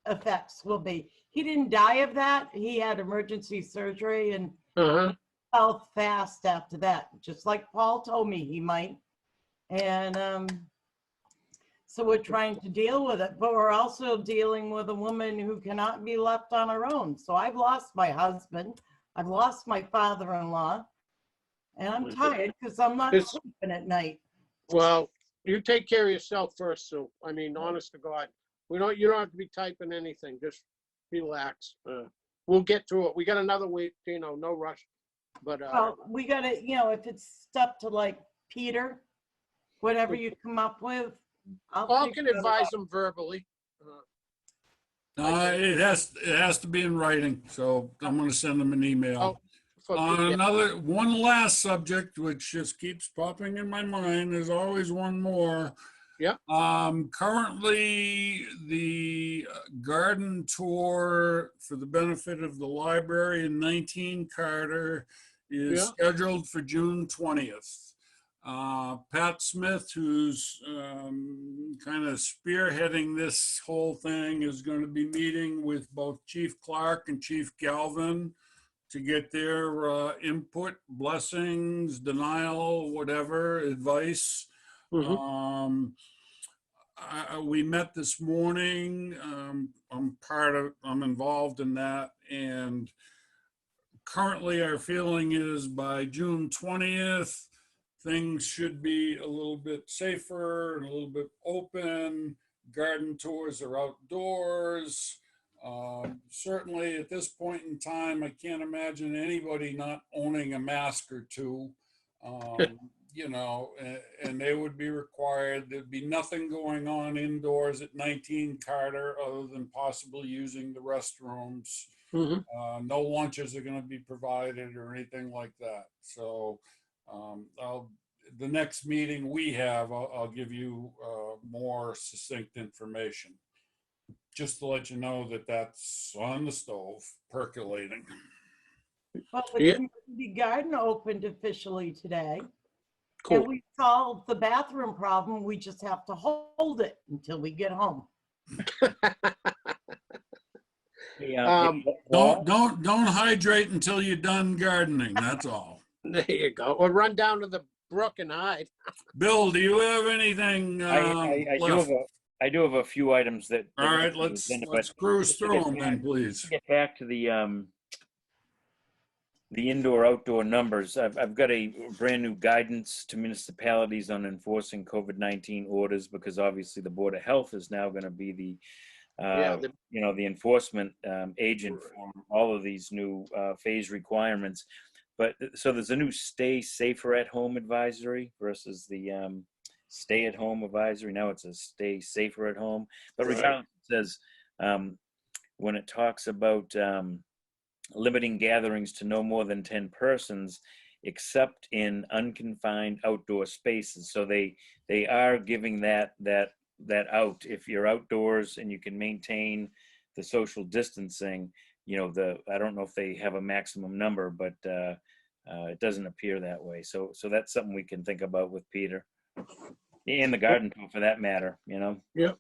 effects will be. He didn't die of that. He had emergency surgery and Uh-huh. fell fast after that, just like Paul told me he might. And so we're trying to deal with it, but we're also dealing with a woman who cannot be left on her own. So I've lost my husband. I've lost my father-in-law, and I'm tired because I'm not It's- sleeping at night. Well, you take care of yourself first, Sue. I mean, honest to God, you don't have to be typing anything. Just relax. We'll get through it. We got another week, no rush. But Well, we gotta, if it's stuff to like Peter, whatever you come up with, I'll Paul figure can it advise out. them verbally. It has to be in writing, so I'm going to send them an email. Yeah. One last subject, which just keeps popping in my mind. There's always one more. Yeah. Currently, the garden tour for the benefit of the library in 19 Carter is Yeah. scheduled for June 20th. Pat Smith, who's kind of spearheading this whole thing, is going to be meeting with both Chief Clark and Chief Galvin to get their input, blessings, denial, whatever, advice. Mhm. We met this morning. I'm involved in that, and currently our feeling is by June 20th, things should be a little bit safer and a little bit open. Garden tours are outdoors. Certainly at this point in time, I can't imagine anybody not owning a mask or two. And they would be required. There'd be nothing going on indoors at 19 Carter other than possibly using the restrooms. Mhm. No lunches are going to be provided or anything like that. So the next meeting we have, I'll give you more succinct information. Just to let you know that that's on the stove, percolating. Well, the Yeah. community garden opened officially today. Cool. And we solved the bathroom problem. We just have to hold it until we get home. Don't hydrate until you're done gardening. That's all. There you go. Or run down to the brook and hide. Bill, do you have anything left? I do have a few items that. All right, let's cruise through them then, please. Get back to the indoor-outdoor numbers. I've got a brand new guidance to municipalities on enforcing COVID-19 orders, because obviously the Board of Health is now going to be the the enforcement agent for all of these new phase requirements. But so there's a new stay safer at home advisory versus the stay at home advisory. Now it's a stay safer at home. But regardless, it says when it talks about limiting gatherings to no more than 10 persons, except in unconfined outdoor spaces. So they are giving that out. If you're outdoors and you can maintain the social distancing, I don't know if they have a maximum number, but it doesn't appear that way. So that's something we can think about with Peter, and the garden tool for that matter. Yep.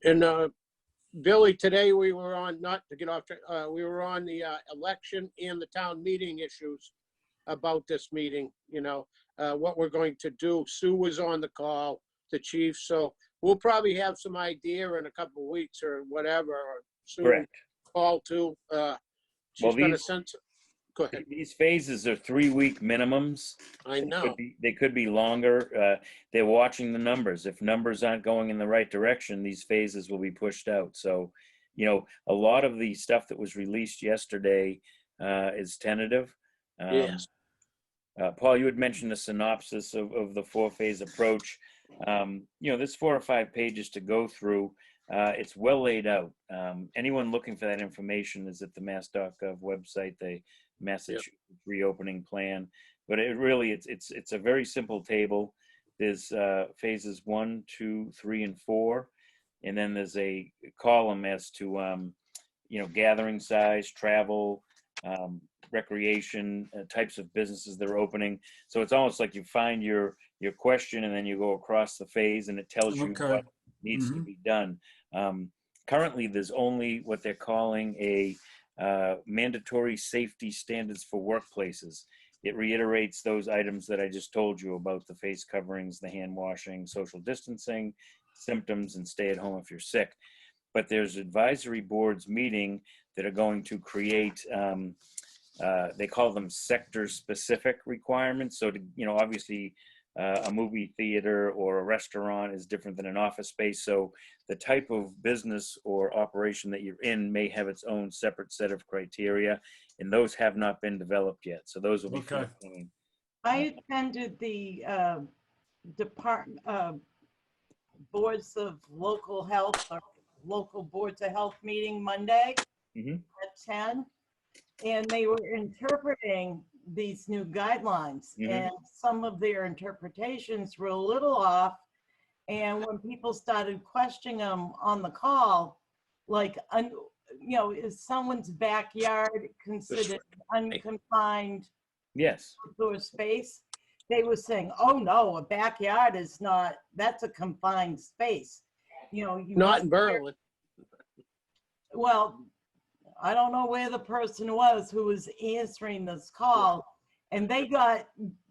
And Billy, today we were on, not to get off track, we were on the election and the town meeting issues about this meeting, what we're going to do. Sue was on the call, the chief, so we'll probably have some idea in a couple of weeks or whatever, or Sue will call too. She's going to send, go ahead. These phases are 3-week minimums. I know. They could be longer. They're watching the numbers. If numbers aren't going in the right direction, these phases will be pushed out. So, a lot of the stuff that was released yesterday is tentative. Yes. Paul, you had mentioned a synopsis of the 4-phase approach. There's 4 or 5 pages to go through. It's well laid out. Anyone looking for that information is at the mass.gov website, the Massachusetts reopening plan. But it really, it's a very simple table. There's phases 1, 2, 3, and 4, and then there's a column as to gathering size, travel, recreation, types of businesses that are opening. So it's almost like you find your question and then you go across the phase and it tells you what needs to be done. Currently, there's only what they're calling a mandatory safety standards for workplaces. It reiterates those items that I just told you about: the face coverings, the hand washing, social distancing, symptoms, and stay at home if you're sick. But there's advisory boards meeting that are going to create, they call them sector-specific requirements. So, obviously, a movie theater or a restaurant is different than an office space. So the type of business or operation that you're in may have its own separate set of criteria, and those have not been developed yet. So those will be forthcoming. I attended the boards of local health or local boards of health meeting Monday at 10, and they were interpreting these new guidelines, and some of their interpretations were a little off. And when people started questioning them on the call, like, is someone's backyard considered unconfined outdoor space? They were saying, oh no, a backyard is not, that's a confined space. Not in Berlin. Well, I don't know where the person was who was answering this call, and they got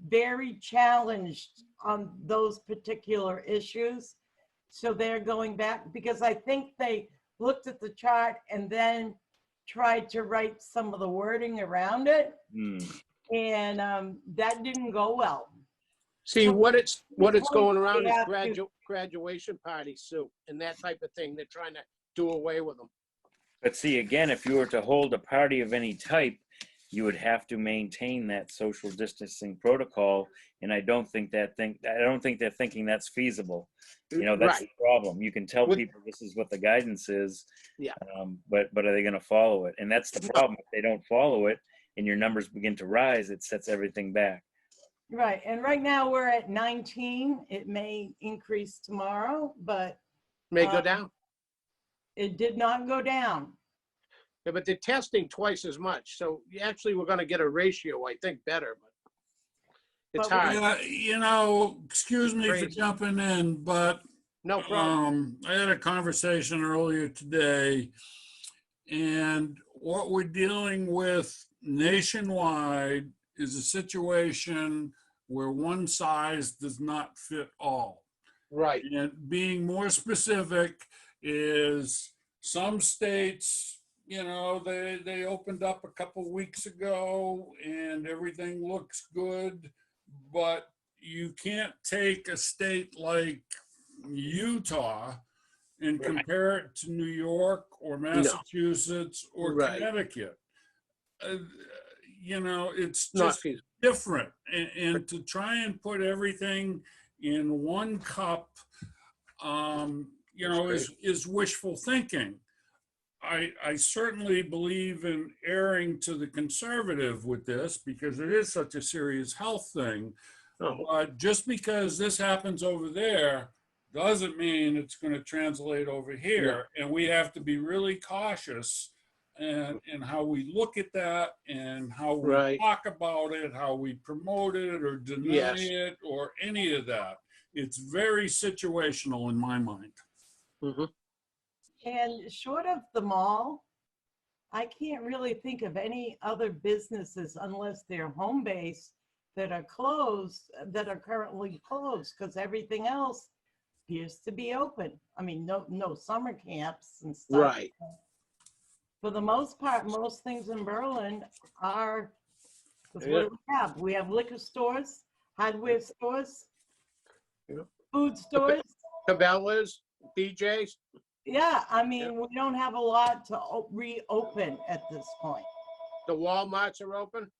very challenged on those particular issues. So they're going back, because I think they looked at the chart and then tried to write some of the wording around it. And that didn't go well. See, what it's going around is graduation parties, Sue, and that type of thing. They're trying to do away with them. But see, again, if you were to hold a party of any type, you would have to maintain that social distancing protocol, and I don't think they're thinking that's feasible. That's the problem. You can tell people this is what the guidance is, but are they going to follow it? And that's the problem. If they don't follow it, and your numbers begin to rise, it sets everything back. Right, and right now we're at 19. It may increase tomorrow, but May go Um, down. it did not go down. Yeah, but they're testing twice as much. So actually, we're going to get a ratio, I think, better. But it's But we- hard. Excuse me for Crazy. jumping in, but No problem. I had a conversation earlier today, and what we're dealing with nationwide is a situation where one size does not fit all. Right. And being more specific is some states, they opened up a couple weeks ago and everything looks good, but you can't take a state like Utah and Right. compare it to New York or Massachusetts or Right. Connecticut. Uh, it's Not just feasible. different. And to try and put everything in one cup, is wishful thinking. I certainly believe in erring to the conservative with this because it is such a serious health thing. Oh, But just because this happens over there doesn't mean it's going to translate over here. And we have to be really cautious in how we look at that and how we Right. talk about it, how we promote it or deny Yes. it or any of that. It's very situational in my mind. mhm. And short of the mall, I can't really think of any other businesses unless they're home based that are closed, that are currently closed, because everything else appears to be open. I mean, no summer camps and stuff. Right. For the most part, most things in Berlin are, 'cause what do we have? We have liquor stores, hardware stores, Yeah. food stores. Cabela's, BJ's. Yeah, I mean, we don't have a lot to reopen at this point. The Walmarts are open.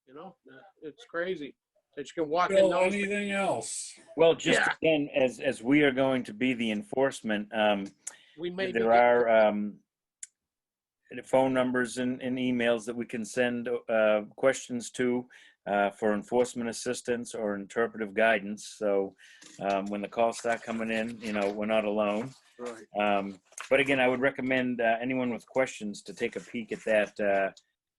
It's crazy that you can walk in Bill, those. anything else? Well, just Yeah. again, as we are going to be the enforcement, We may be there are phone numbers and emails that we can send questions to for enforcement assistance or interpretive guidance. So when the calls start coming in, we're not alone. Right. But again, I would recommend anyone with questions to take a peek at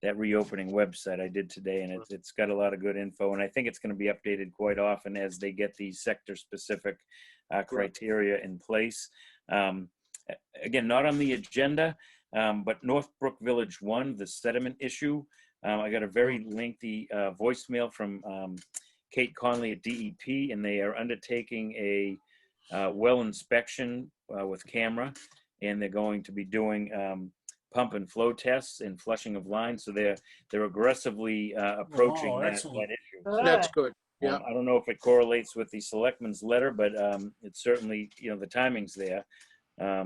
that reopening website I did today, and it's got a lot of good info. And I think it's going to be updated quite often as they get these sector-specific criteria in place. Again, not on the agenda, but Northbrook Village 1, the sediment issue. I got a very lengthy voicemail from Kate Conley at DEP, and they are undertaking a well inspection with camera, and they're going to be doing pump and flow tests and flushing of lines. So they're aggressively approaching that excellent. issue. That's good. Yeah. I don't know if it correlates with the selectman's letter, but it's certainly, the timing's there.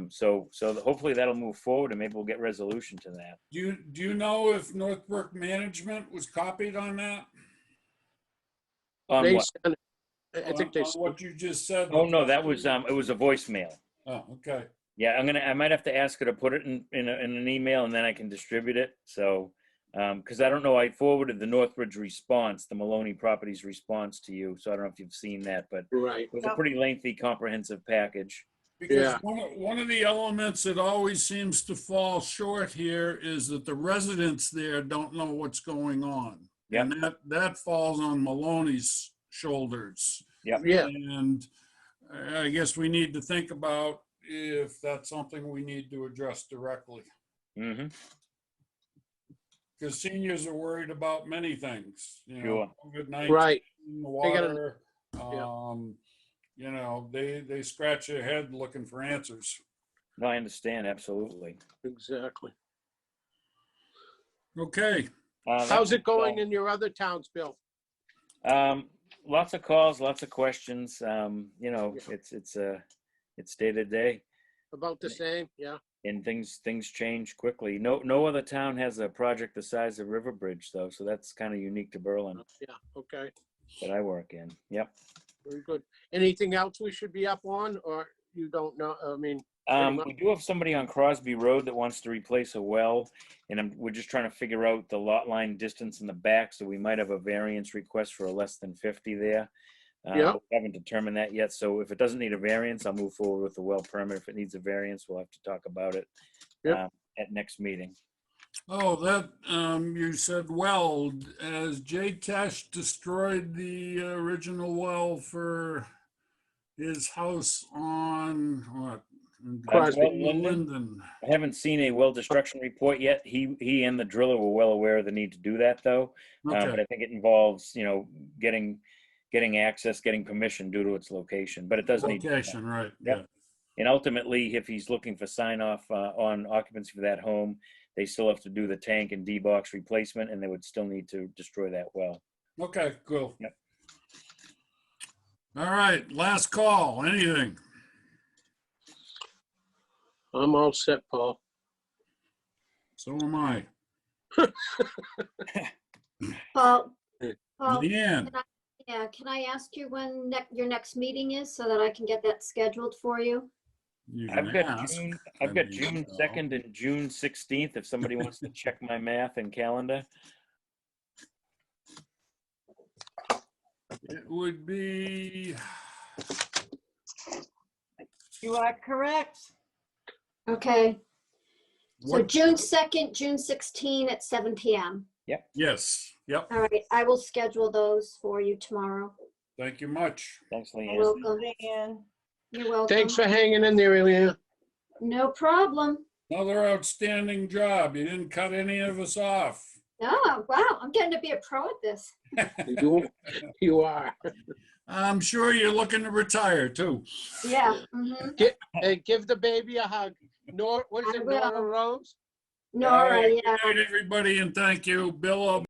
So hopefully that'll move forward and maybe we'll get resolution to that. Do you know if Northbrook management was copied on that? On They what? sent it. I think they On what you just said? Oh, no, that was, it was a voicemail. Oh, okay. Yeah, I might have to ask her to put it in an email and then I can distribute it. So, because I don't know, I forwarded the Northridge response, the Maloney Properties response to you. So I don't know if you've seen that, but Right. it was a pretty lengthy, comprehensive package. Because Yeah. one of the elements that always seems to fall short here is that the residents there don't know what's going on. Yep. And that falls on Maloney's shoulders. Yep. Yeah. And I guess we need to think about if that's something we need to address directly. Mm-hmm. Because seniors are worried about many things, Sure. COVID-19, Right. water, Yeah. they scratch their head looking for answers. No, I understand, absolutely. Exactly. Okay. How's it going in your other towns, Bill? Lots of calls, lots of questions. It's day to day, About the same? Yeah. and things change quickly. No other town has a project the size of River Bridge, though, so that's kind of unique to Berlin Yeah. Okay. that I work in. Yep. Very good. Anything else we should be up on, or you don't know? I mean, We do have somebody on Crosby Road that wants to replace a well, and we're just trying to figure out the lot line distance in the back, so we might have a variance request for a less than 50 there. Yeah. We haven't determined that yet, so if it doesn't need a variance, I'll move forward with the well permit. If it needs a variance, we'll have to talk about it Yep. at next meeting. Oh, that, you said well, as Jay Tesh destroyed the original well for his house on what? Crosby. Linden. I haven't seen a well destruction report yet. He and the driller were well aware of the need to do that, though. But Okay, I think it involves, getting access, getting permission due to its location, but it does need. location, right, Yep. yeah. And ultimately, if he's looking for sign off on occupancy for that home, they still have to do the tank and D-box replacement, and they would still need to destroy that well. Okay, cool. Yep. All right, last call, anything? I'm all set, Paul. So am I. Paul, Hey. Paul, Leanne, yeah, can I ask you when your next meeting is so that I can get that scheduled for you? you I've can got ask. June, I I've got mean, June so. 2nd and June 16th, if somebody wants to check my math and calendar. It would be, You are correct. Okay, so what, June 2nd, June 16 at 7 PM. yes, yep, All right, I will schedule those for you tomorrow. thank you much. Thanks, You're Leanne. welcome. And You're welcome. Thanks for hanging in there, Eliana. No problem. Another outstanding job. You didn't cut any of us off. Oh, wow, I'm getting to be a pro at this. You are. I'm sure you're looking to retire too. Yeah. Mhm. Hey, give the baby a hug. What is I it, will. Nora Rose? All Nora, right, yeah. good night, everybody, and thank you. Bill, I'll